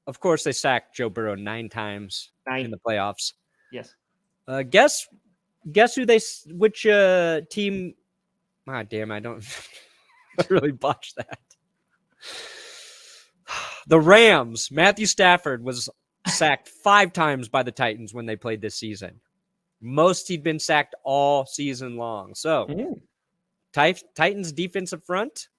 of course, they sacked Joe Burrow 9 times in the playoffs. Yes. Guess which team? Ah, damn, I don't really botch that. The Rams. Matthew Stafford was sacked 5 times by the Titans when they played this season. Most he'd been sacked all season long. So, Titans defensive front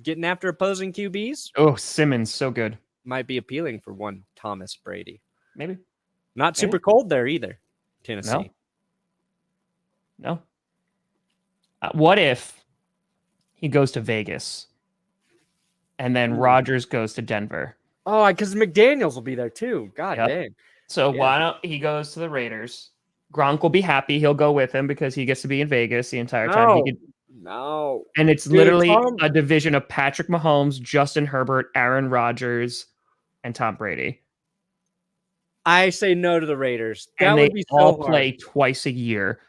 getting after opposing QBs. Oh, Simmons, so good. Might be appealing for one Thomas Brady. Maybe. Not super cold there either, Tennessee. No. What if he goes to Vegas and then Rodgers goes to Denver? Oh, because McDaniels will be there too. God dang. So why don't he goes to the Raiders? Gronk will be happy. He'll go with him because he gets to be in Vegas the entire time. No. And it's literally a division of Patrick Mahomes, Justin Herbert, Aaron Rodgers, and Tom Brady. I say no to the Raiders. That would be so all play twice a year.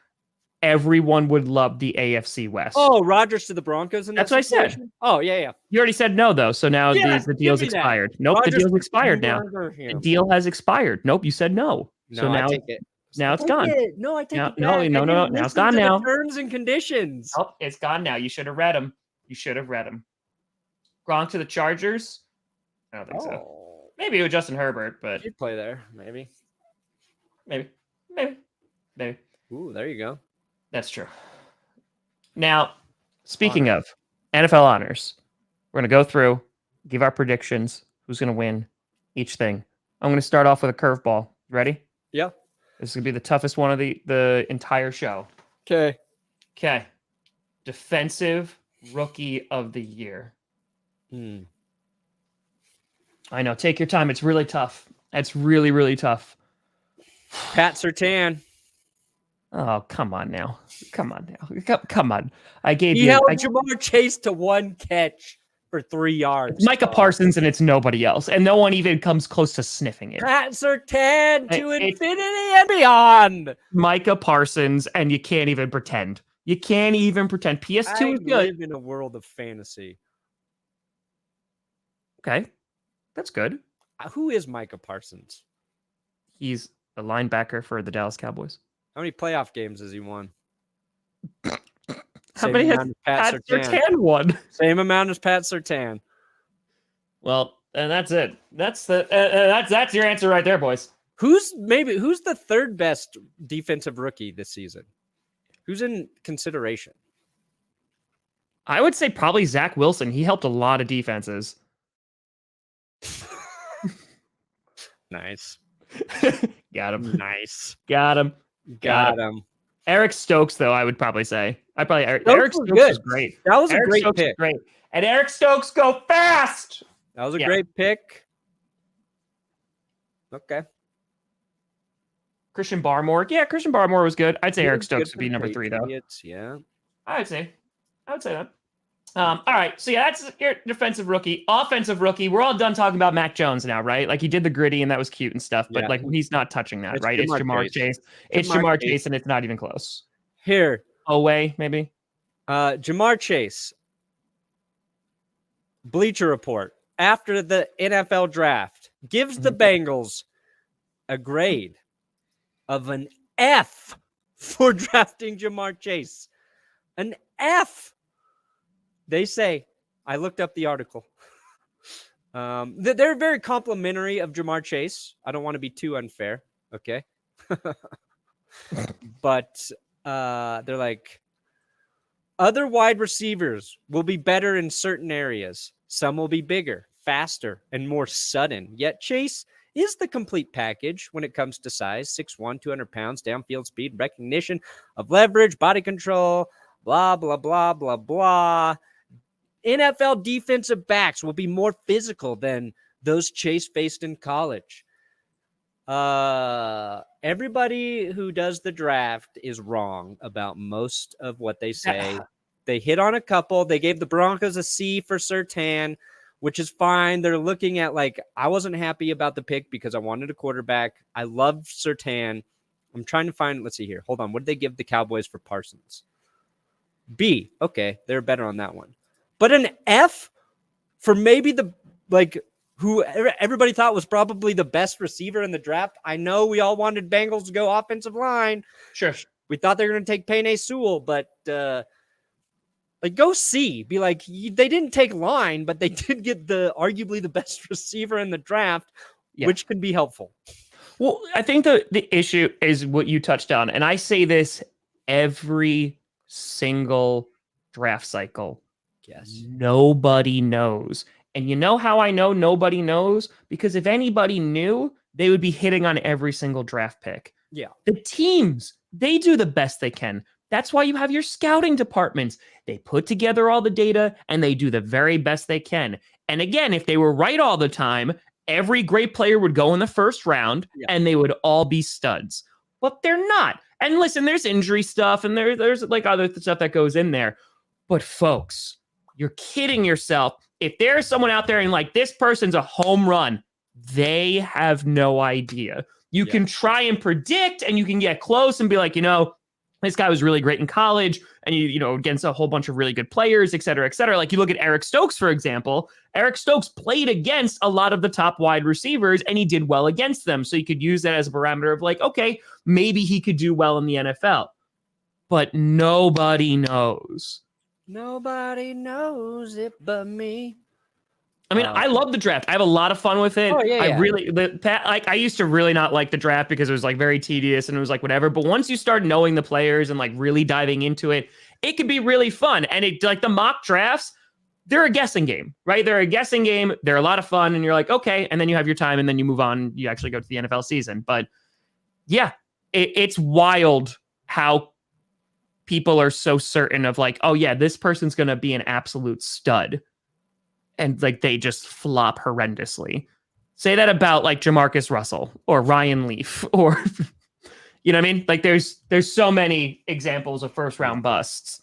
Everyone would love the AFC West. Oh, Rodgers to the Broncos? That's what I said. Oh, yeah. You already said no, though. So now the deal's expired. Nope, the deal's expired now. The deal has expired. Nope, you said no. No, so now, I take it. Now it's gone. No, I take it back. No. Now it's gone now. Terms and conditions. Nope, it's gone now. You should have read them. Gronk to the Chargers? I don't think so. Maybe with Justin Herbert, but he'd play there. Maybe. Ooh, there you go. That's true. Now, speaking of NFL honors, we're going to go through, give our predictions, who's going to win each thing. I'm going to start off with a curveball. Ready? Yeah. This is going to be the toughest one of the entire show. Okay. Defensive Rookie of the Year. I know. Take your time. It's really tough. It's really, really tough. Pat Surtain. Oh, come on now. Come on. He held Jamar Chase to 1 catch for 3 yards. It's Micah Parsons and it's nobody else. And no one even comes close to sniffing it. Pat Surtain to infinity and beyond. Micah Parsons, and you can't even pretend. PS2 is good. I live in a world of fantasy. Okay. That's good. Who is Micah Parsons? He's a linebacker for the Dallas Cowboys. How many playoff games has he won? How many has Pat Surtain won? Same amount as Pat Surtain. Well, and that's it. That's your answer right there, boys. Who's the third best defensive rookie this season? Who's in consideration? I would say probably Zach Wilson. He helped a lot of defenses. Nice. Got him. Nice. Got him. Eric Stokes, though, I would probably say. Eric Stokes was great. That was a great pick. Great. And Eric Stokes go fast. That was a great pick. Okay. Christian Barmore. Yeah, Christian Barmore was good. I'd say Eric Stokes would be number 3, though. Yeah. I would say that. All right, so that's your defensive rookie. Offensive rookie, we're all done talking about Mac Jones now, right? Like, he did the gritty, and that was cute and stuff, but like, he's not touching that, right? It's Jamar Chase. It's Jamar Chase, and it's not even close. Here. Oweh, maybe? Jamar Chase. Bleacher Report, after the NFL draft, gives the Bengals a grade of an F for drafting Jamar Chase. An F. They say, I looked up the article. They're very complimentary of Jamar Chase. I don't want to be too unfair. Okay. But they're like, other wide receivers will be better in certain areas. Some will be bigger, faster, and more sudden. Yet Chase is the complete package when it comes to size. 6'1", 200 pounds, downfield speed, recognition of leverage, body control, blah, blah, blah, blah, blah. NFL defensive backs will be more physical than those Chase faced in college. Everybody who does the draft is wrong about most of what they say. They hit on a couple. They gave the Broncos a C for Surtain, which is fine. They're looking at I wasn't happy about the pick because I wanted a quarterback. I love Surtain. I'm trying to find, let's see here. Hold on. What did they give the Cowboys for Parsons? B. Okay. They're better on that one. But an F for maybe who everybody thought was probably the best receiver in the draft. I know we all wanted Bengals to go offensive line. Sure. We thought they were going to take Penei Sewell, but go C. Be like, they didn't take line, but they did get arguably the best receiver in the draft, which could be helpful. Well, I think the issue is what you touched on, and I say this every single draft cycle. Yes. Nobody knows. And you know how I know nobody knows? Because if anybody knew, they would be hitting on every single draft pick. Yeah. The teams, they do the best they can. That's why you have your scouting departments. They put together all the data and they do the very best they can. And again, if they were right all the time, every great player would go in the first round and they would all be studs. But they're not. And listen, there's injury stuff and there's other stuff that goes in there. But folks, you're kidding yourself. If there's someone out there and this person's a home run, they have no idea. You can try and predict and you can get close and be like, this guy was really great in college and against a whole bunch of really good players, et cetera, et cetera. You look at Eric Stokes, for example. Eric Stokes played against a lot of the top wide receivers and he did well against them. So you could use that as a parameter of okay, maybe he could do well in the NFL. But nobody knows. Nobody knows it but me. I mean, I love the draft. I have a lot of fun with it. Oh, yeah, I used to really not like the draft because it was very tedious and it was whatever. But once you start knowing the players and really diving into it, it can be really fun. And it the mock drafts, they're a guessing game, right? They're a guessing game. They're a lot of fun. And you're okay. And then you have your time and then you move on. You actually go to the NFL season. But yeah, it's wild how people are so certain of oh yeah, this person's going to be an absolute stud. And they just flop horrendously. Say that about Jamarcus Russell or Ryan Leaf or, you know what I mean? There's so many examples of first round busts.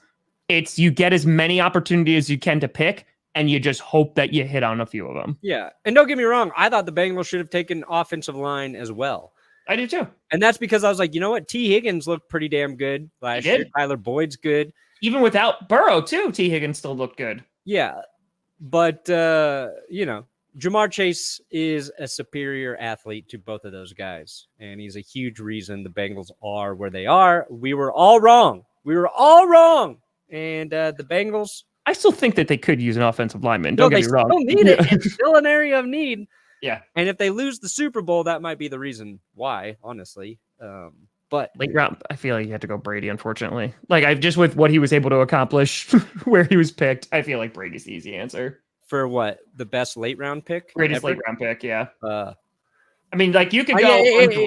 It's you get as many opportunities as you can to pick and you just hope that you hit on a few of them. Yeah. And don't get me wrong. I thought the Bengals should have taken offensive line as well. I do too. And that's because I was you know what? T. Higgins looked pretty damn good last year. Tyler Boyd's good. Even without Burrow too, T. Higgins still looked good. Yeah. But, Jamar Chase is a superior athlete to both of those guys. And he's a huge reason the Bengals are where they are. We were all wrong. And the Bengals. I still think that they could use an offensive lineman. Don't get me wrong. They still need it. It's still an area of need. Yeah. And if they lose the Super Bowl, that might be the reason why, honestly. But late round, I feel you had to go Brady, unfortunately. I've just with what he was able to accomplish where he was picked, I feel Brady's the easy answer. For what? The best late round pick? Brady's ever? Late round pick, yeah. I mean, you could go.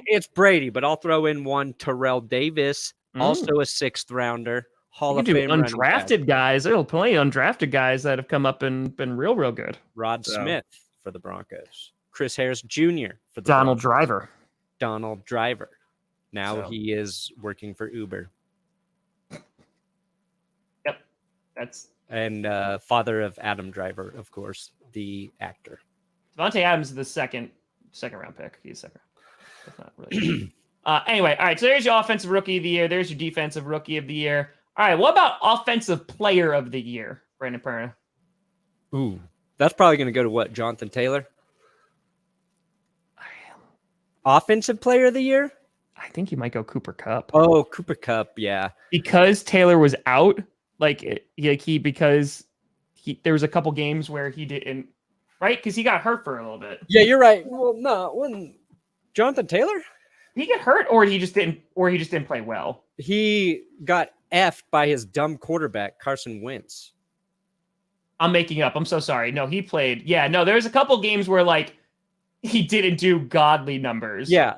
It's Brady, but I'll throw in one Terrell Davis, also a sixth rounder, Hall of Fame undrafted guys. There's plenty of undrafted guys that have come up and been real good. Rod Smith for the Broncos. Chris Harris Jr. for the Donald Broncos. Donald Driver. Now he is working for Uber. Yep. And father of Adam Driver, of course, the actor. Devontae Adams is the second round pick. He's second. That's not really. Anyway, all right. So there's your offensive rookie of the year. There's your defensive rookie of the year. All right. What about offensive player of the year, Brandon Perna? Ooh, that's probably going to go to what? Jonathan Taylor? Offensive player of the year? I think you might go Cooper Kupp. Oh, Cooper Kupp, yeah. Because Taylor was out, Because there was a couple games where he didn't, right? Because he got hurt for a little bit. Yeah, you're right. Well, no, when Jonathan Taylor, Did he get hurt, or he just didn't play well? he got effed by his dumb quarterback Carson Wentz. I'm making up. I'm so sorry. No, he played. Yeah, no, there's a couple games where like he didn't do godly numbers. Yeah,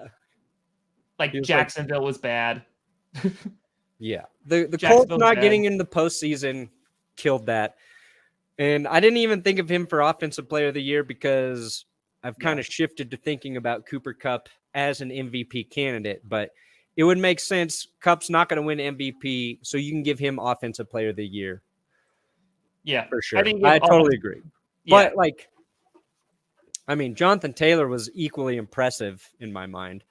like Jacksonville was bad. Yeah, the Colts not getting in the postseason killed that. And I didn't even think of him for Offensive Player of the Year because I've kind of shifted to thinking about Cooper Kupp as an MVP candidate. But it would make sense. Kupp's not going to win MVP, so you can give him Offensive Player of the Year. Yeah, for sure. I totally agree. Yeah. But Jonathan Taylor was equally impressive in my mind.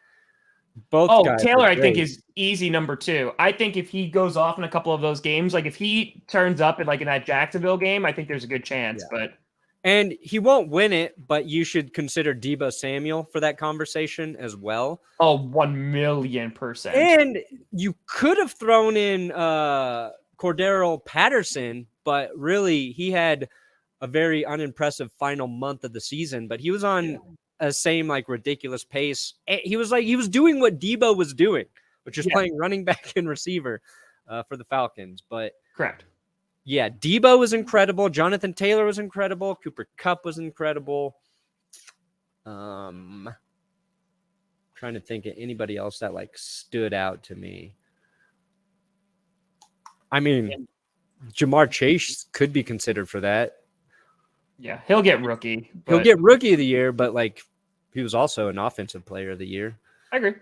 Both guys Taylor, I think, is easy number 2. I think if he goes off in a couple of those games, like if he turns up in that Jacksonville game, I think there's a good chance. And he won't win it, but you should consider Deebo Samuel for that conversation as well. Oh, 1,000,000%. And you could have thrown in Cordero Patterson, but really he had a very unimpressive final month of the season. But he was on a same ridiculous pace. He was doing what Deebo was doing, which is playing running back and receiver for the Falcons. But correct. Yeah, Deebo was incredible. Jonathan Taylor was incredible. Cooper Kupp was incredible. Trying to think of anybody else that stood out to me. Jamar Chase could be considered for that. Yeah, he'll get rookie. He'll get rookie of the year, but he was also an offensive player of the year. I agree.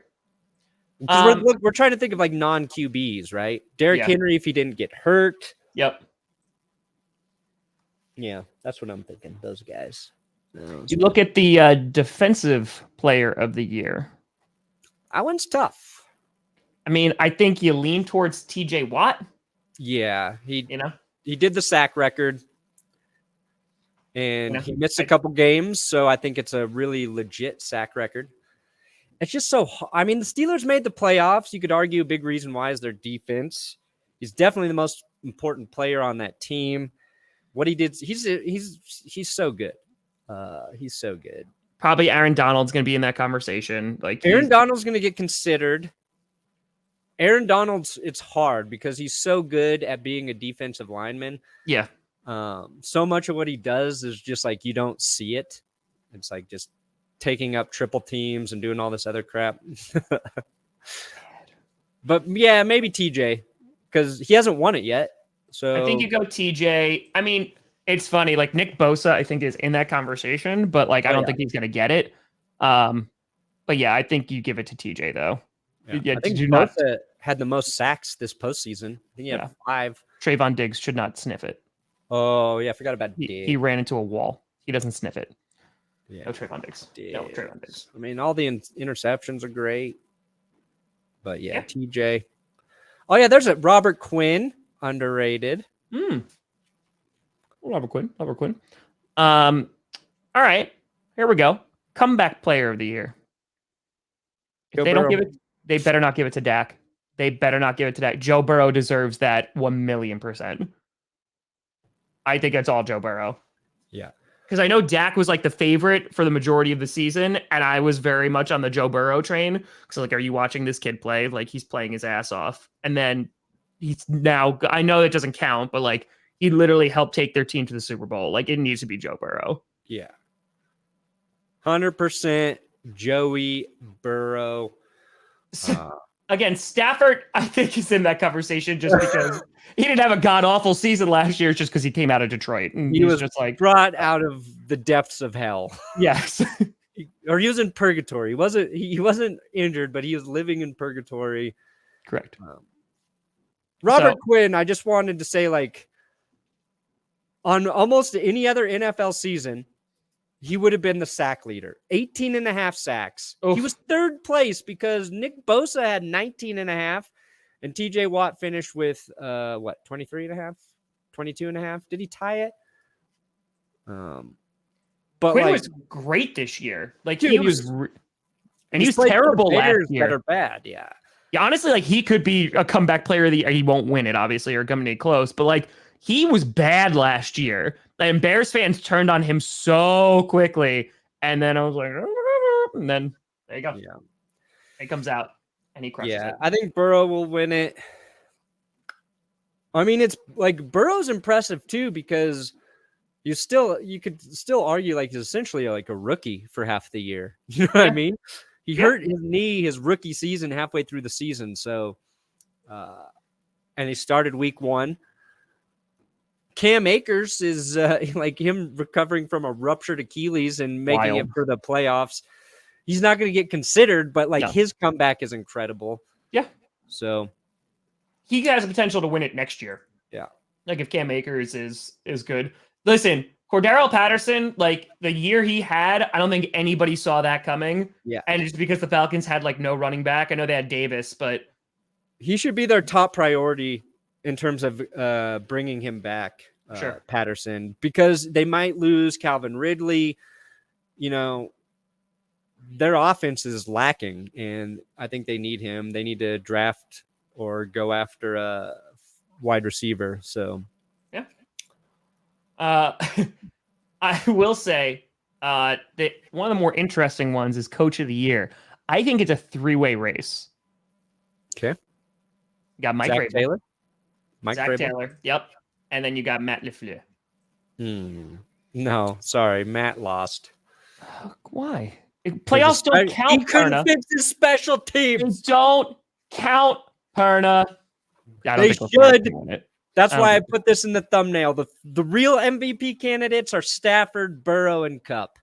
We're trying to think of non-QBs, right? Derrick Henry, if he didn't get hurt. Yep. Yeah, that's what I'm thinking. Those guys. You look at the defensive player of the year. That one's tough. I think you lean towards TJ Watt. Yeah, he did the sack record. And he missed a couple games, so I think it's a really legit sack record. It's just so – the Steelers made the playoffs. You could argue a big reason why is their defense. He's definitely the most important player on that team. What he did – he's so good. He's so good. Probably Aaron Donald's going to be in that conversation. Aaron Donald's going to get considered. Aaron Donald's – it's hard because he's so good at being a defensive lineman. Yeah. So much of what he does is just you don't see it. It's just taking up triple teams and doing all this other crap. But yeah, maybe TJ because he hasn't won it yet. So I think you go TJ. It's funny. Nick Bosa, I think is in that conversation, but I don't think he's going to get it. But yeah, I think you give it to TJ though. Yeah, I think Bosa had the most sacks this postseason. I think he had 5. Trayvon Diggs should not sniff it. Oh, yeah, I forgot about Diggs. He ran into a wall. He doesn't sniff it. Yeah. No Trayvon Diggs. No Trayvon Diggs. All the interceptions are great. But yeah, TJ. Oh, yeah, there's a Robert Quinn, underrated. Robert Quinn. All right, here we go. Comeback player of the year. If they don't give it, they better not give it to Dak. Joe Burrow deserves that 1,000,000%. I think it's all Joe Burrow. Yeah. Because I know Dak was the favorite for the majority of the season, and I was very much on the Joe Burrow train. Because are you watching this kid play? He's playing his ass off. And then he's now, I know it doesn't count, but he literally helped take their team to the Super Bowl. It needs to be Joe Burrow. Yeah. 100% Joey Burrow. Again, Stafford, I think, is in that conversation just because he didn't have a god-awful season last year just because he came out of Detroit. And he was just brought out of the depths of hell. Yes. Or he was in purgatory. He wasn't injured, but he was living in purgatory. Correct. Robert Quinn, I just wanted to say, on almost any other NFL season, he would have been the sack leader. 18.5 sacks. Oof. He was third place because Nick Bosa had 19.5 and TJ Watt finished with 23.5, 22.5. Did he tie it? But Quinn was great this year. Dude, he was terrible last year. That are bad, yeah. Yeah, honestly, like he could be a comeback player of the year. He won't win it, obviously, or coming in close, but like he was bad last year. And Bears fans turned on him so quickly. And then I was like, and then there you go. Yeah. It comes out and he crushes it. I think Burrow will win it. I mean, it's like Burrow's impressive too, because you could still argue like he's essentially like a rookie for half the year. You know what I mean? He hurt his knee his rookie season halfway through the season. So, and he started week 1. Cam Akers is like him recovering from a ruptured Achilles and making it for the playoffs. He's not going to get considered, but like his comeback is incredible. Yeah. So he has the potential to win it next year. Yeah. Like if Cam Akers is good. Listen, Cordarrelle Patterson, like the year he had, I don't think anybody saw that coming. Yeah. And it's because the Falcons had like no running back. I know they had Davis, but he should be their top priority in terms of bringing him back, Patterson, because they might lose Calvin Ridley. You know, their offense is lacking, and I think they need him. They need to draft or go after a wide receiver. So, yeah. I will say that one of the more interesting ones is Coach of the Year. I think it's a 3-way race. Okay. You got Mike Zach Taylor. Zach Taylor. Yep. And then you got Matt LaFleur. No, sorry. Matt lost. Why? Playoffs don't count, He couldn't fix his special teams. Don't count, Perna. They should. That's why I put this in the thumbnail. The real MVP candidates are Stafford, Burrow, and Kupp.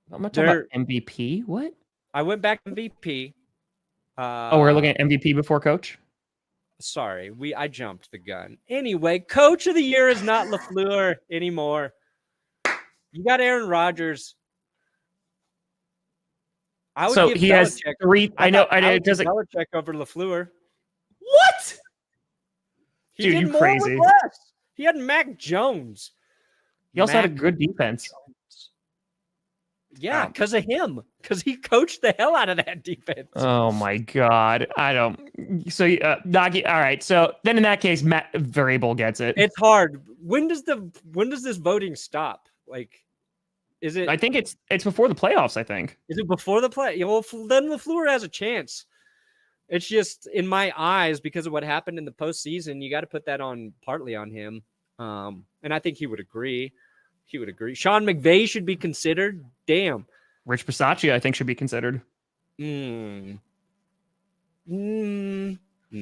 I'm going to talk about MVP. What? I went back to MVP. We're looking at MVP before Coach? Sorry, I jumped the gun. Anyway, Coach of the Year is not LaFleur anymore. You got Aaron Rodgers. So he has 3. I know. It doesn't. Belichick over LaFleur. What? Dude, you crazy? He had Mac Jones. He also had a good defense. Yeah, because of him. Because he coached the hell out of that defense. Oh my God. I don't. So, Nagi. All right. So then in that case, Matt Variable gets it. It's hard. When does this voting stop? Like, is it? I think it's before the playoffs. I think. Is it before the play? Well, then LaFleur has a chance. It's just in my eyes because of what happened in the postseason. You got to put that partly on him, and I think he would agree. Sean McVay should be considered. Damn. Rich Bisaccia, I think, should be considered. No.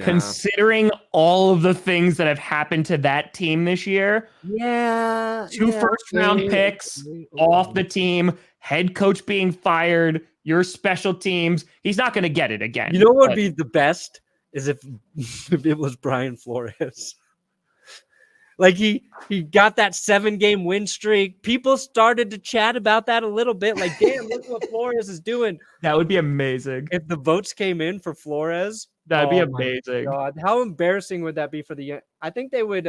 Considering all of the things that have happened to that team this year. Yeah. 2 first-round picks off the team, head coach being fired, your special teams. He's not going to get it again. You know what would be the best is if it was Brian Flores. Like he got that 7-game win streak. People started to chat about that a little bit. Like, damn, look what Flores is doing. That would be amazing. If the votes came in for Flores, that'd be amazing. God, how embarrassing would that be for I think they would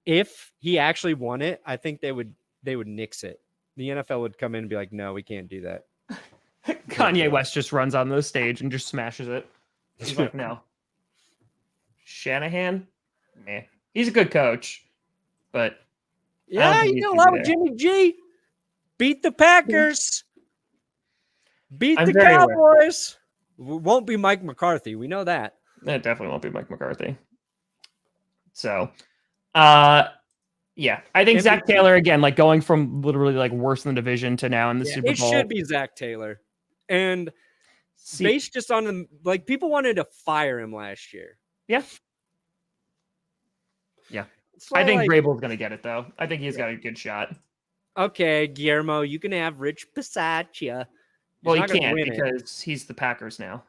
if he actually won it, I think they would nix it. The NFL would come in and be like, no, we can't do that. Kanye West just runs on the stage and just smashes it. He's like, no. Shanahan? Nah. He's a good coach, but yeah, you know a lot with Jimmy G. Beat the Packers. Beat the Cowboys. Won't be Mike McCarthy. We know that. It definitely won't be Mike McCarthy. So, yeah, I think Zach Taylor again, like going from literally like worse in the division to now in the Super Bowl. It should be Zach Taylor, and based just on the like people wanted to fire him last year. Yeah. Yeah. I think Vrabel's going to get it, though. I think he's got a good shot. Okay, Guillermo, you can have Rich Bisaccia. Well, he can't because he's the Packers now.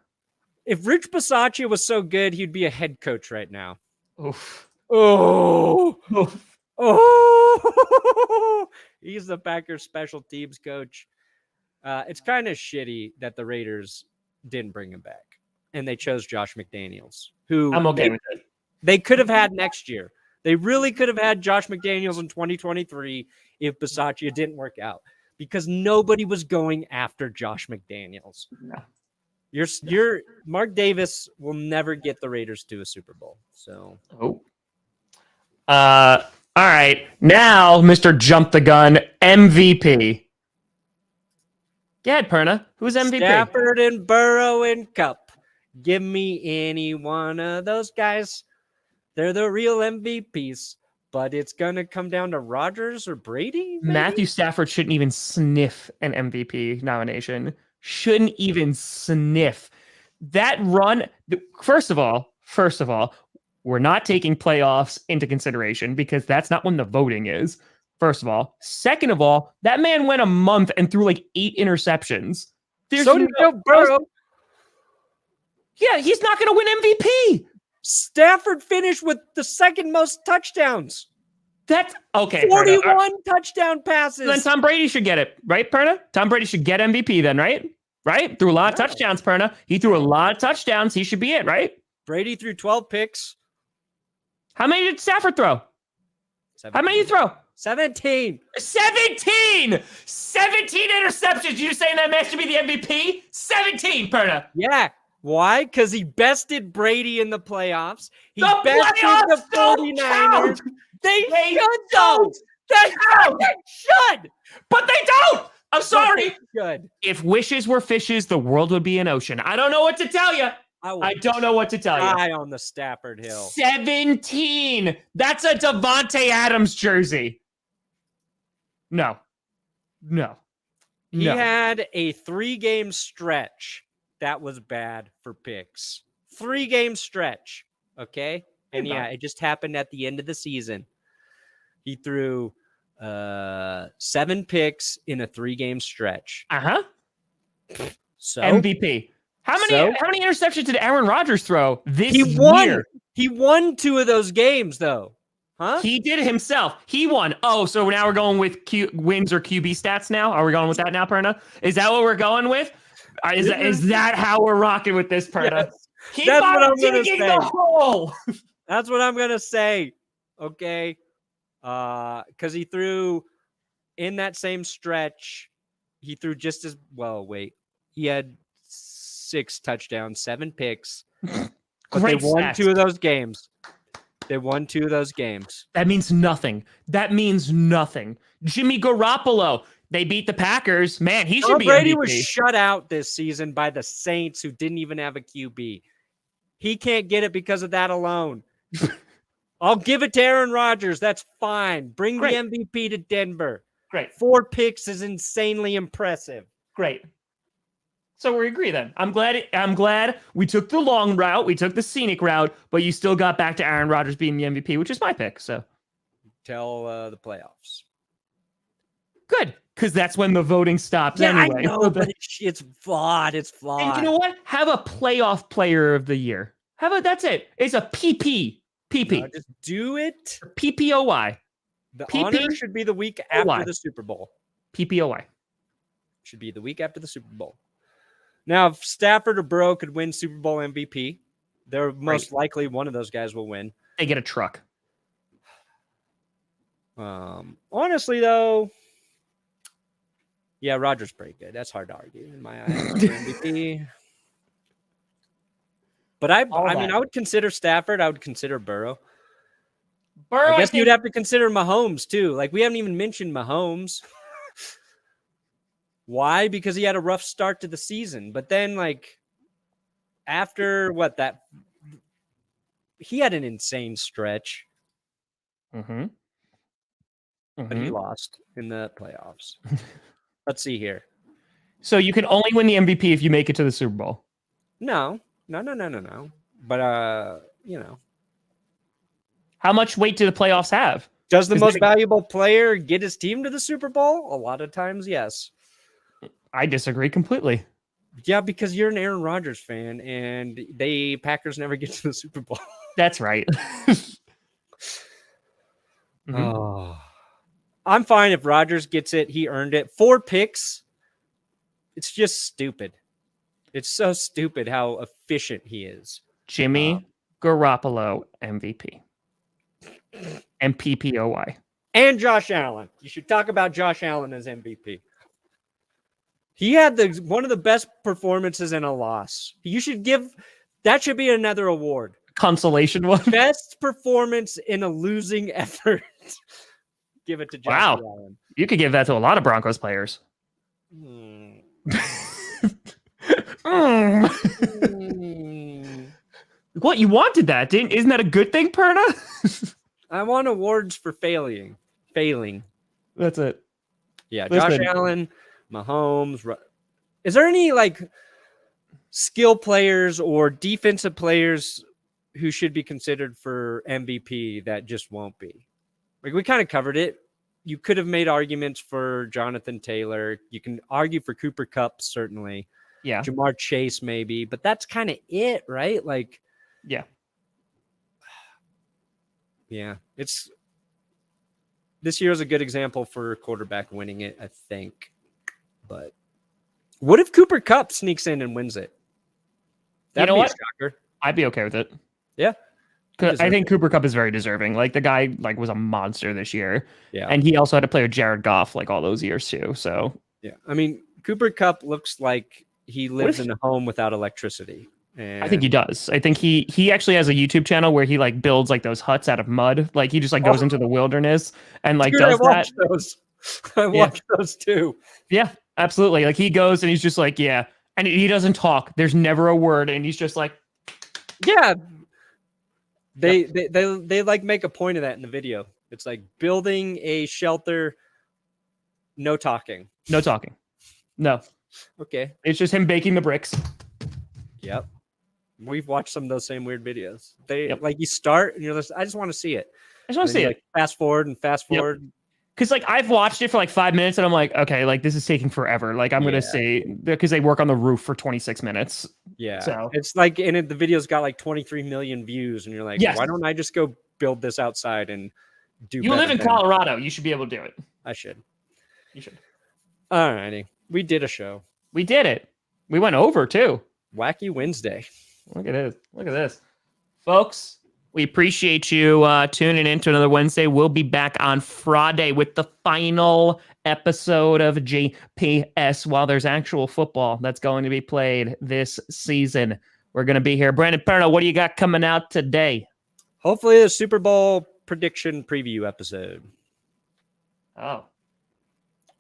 If Rich Bisaccia was so good, he'd be a head coach right now. Oof. Oh. Oof. Oh. He's the Packers special teams coach. It's kind of shitty that the Raiders didn't bring him back. And they chose Josh McDaniels, who I'm okay with it. They could have had next year. They really could have had Josh McDaniels in 2023 if Bisaccia didn't work out. because nobody was going after Josh McDaniels. No. Your Mark Davis will never get the Raiders to a Super Bowl. So, all right. Now, Mr. Jump the Gun, MVP. Go ahead, Perna. Who's MVP? Stafford and Burrow and Kupp. Give me any one of those guys. They're the real MVPs. But it's going to come down to Rodgers or Brady? Maybe? Matthew Stafford shouldn't even sniff an MVP nomination. Shouldn't even sniff. That run, first of all, we're not taking playoffs into consideration because that's not when the voting is. First of all. Second of all, that man went a month and threw like 8 interceptions. So did Joe Burrow. Yeah, he's not going to win MVP. Stafford finished with the second most touchdowns. That's okay. 41 touchdown passes. Then Tom Brady should get it, right, Perna? Tom Brady should get MVP then, right? Right? Threw a lot of touchdowns, Perna. He threw a lot of touchdowns. He should be it, right? Brady threw 12 picks. How many did Stafford throw? 17. How many did you throw? 17. 17! 17 interceptions. You saying that man should be the MVP? 17, Perna. Yeah. Why? Because he bested Brady in the playoffs. He The bested playoffs the 49ers. They should, though. They should. But they don't. I'm sorry. Good. If wishes were fishes, the world would be an ocean. I don't know what to tell you. I don't know what to tell you. Die on the Stafford Hill. 17. That's a Devontae Adams jersey. No. He had a 3-game stretch that was bad for picks. 3-game stretch. Okay. And yeah, it just happened at the end of the season. He threw 7 picks in a 3-game stretch. So MVP. How many interceptions did Aaron Rodgers throw this year? He won 2 of those games, though. Huh? He did it himself. He won. Oh, so now we're going with wins or QB stats now? Are we going with that now, Perna? Is that what we're going with? Is that how we're rocking with this, Perna? Yes. That's what I'm going to say. The hole. That's what I'm going to say. Okay. Because he threw in that same stretch, he threw just as well. Wait, he had 6 touchdowns, 7 picks. But they won 2 of those games. That means nothing. Jimmy Garoppolo. They beat the Packers. Man, he should be MVP. Brady was shut out this season by the Saints, who didn't even have a QB. He can't get it because of that alone. I'll give it to Aaron Rodgers. That's fine. Bring the MVP to Denver. Great. 4 picks is insanely impressive. Great. So we agree then. I'm glad we took the long route. We took the scenic route, but you still got back to Aaron Rodgers being the MVP, which is my pick. So till the playoffs. Good, because that's when the voting stops anyway. I know, but it's flawed. It's flawed. And you know what? Have a playoff player of the year. That's it. It's a PP. Just do it. PPOY. The honor should be the week after the Super Bowl. PPOY. Should be the week after the Super Bowl. Now, if Stafford or Burrow could win Super Bowl MVP, they're most likely one of those guys will win. They get a truck. Honestly, though, yeah, Rodgers pretty good. That's hard to argue in my eyes. MVP. But I mean, I would consider Stafford. I would consider Burrow. I guess you'd have to consider Mahomes too. Like, we haven't even mentioned Mahomes. Why? Because he had a rough start to the season. But then, like, after he had an insane stretch. Mm-hmm. But he lost in the playoffs. Let's see here. So you can only win the MVP if you make it to the Super Bowl. No. But, how much weight do the playoffs have? Does the most valuable player get his team to the Super Bowl? A lot of times, yes. I disagree completely. Yeah, because you're an Aaron Rodgers fan, and Packers never get to the Super Bowl. That's right. Oh, I'm fine if Rodgers gets it. He earned it. 4 picks. It's just stupid. It's so stupid how efficient he is. Jimmy Garoppolo MVP. And PPOY. And Josh Allen. You should talk about Josh Allen as MVP. He had one of the best performances in a loss. That should be another award. Consolation one. Best performance in a losing effort. Give it to Josh Allen. You could give that to a lot of Broncos players. What, you wanted that, didn't? Isn't that a good thing, Perna? I want awards for failing. That's it. Yeah, Josh Allen, Mahomes. Is there any skill players or defensive players who should be considered for MVP that just won't be? We kind of covered it. You could have made arguments for Jonathan Taylor. You can argue for Cooper Kupp, certainly. Yeah. Jamar Chase, maybe. But that's kind of it, right? Yeah. Yeah. This year is a good example for a quarterback winning it, I think. But what if Cooper Kupp sneaks in and wins it? That'd be a shocker. I'd be okay with it. Yeah. Because I think Cooper Kupp is very deserving. The guy was a monster this year. Yeah. And he also had to play with Jared Goff all those years too. So yeah. I mean, Cooper Kupp looks like he lives in a home without electricity. And I think he does. I think he actually has a YouTube channel where he builds those huts out of mud. He just goes into the wilderness and Dude, does that. Those. I watched those too. Yeah, absolutely. He goes and he's just yeah. And he doesn't talk. There's never a word. And he's just yeah. They make a point of that in the video. It's building a shelter, no talking. No talking. No. Okay. It's just him baking the bricks. Yep. We've watched some of those same weird videos. You start and you're just, I just want to see it. I just want to see it. Fast forward. Yep. Because I've watched it for 5 minutes and I'm okay, this is taking forever. I'm gonna say, because they work on the roof for 26 minutes. Yeah. So it's and the video's got 23 million views, and you're yes. Why don't I just go build this outside and do? You live in Colorado. You should be able to do it. I should. You should. All righty. We did a show. We did it. We went over too. Wacky Wednesday. Look at this. Look at this. Folks, we appreciate you tuning in to another Wednesday. We'll be back on Friday with the final episode of GPS while there's actual football that's going to be played this season. We're going to be here. Brandon Perna, what do you got coming out today? Hopefully a Super Bowl prediction preview episode. Oh.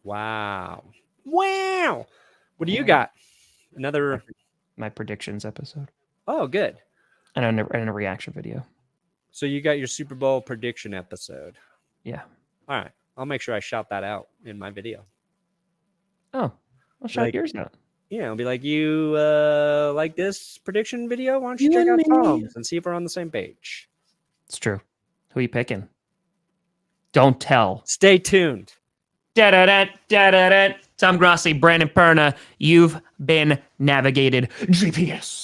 Wow. What do you got? Another... My predictions episode. Oh, good. And a reaction video. So you got your Super Bowl prediction episode. Yeah. All right. I'll make sure I shout that out in my video. Oh, I'll shout yours out. Yeah, I'll be you like this prediction video? Why don't you check out Tom's and see if we're on the same page? It's true. Who are you picking? Don't tell. Stay tuned. Tom Grossi, Brandon Perna, you've been navigated. GPS.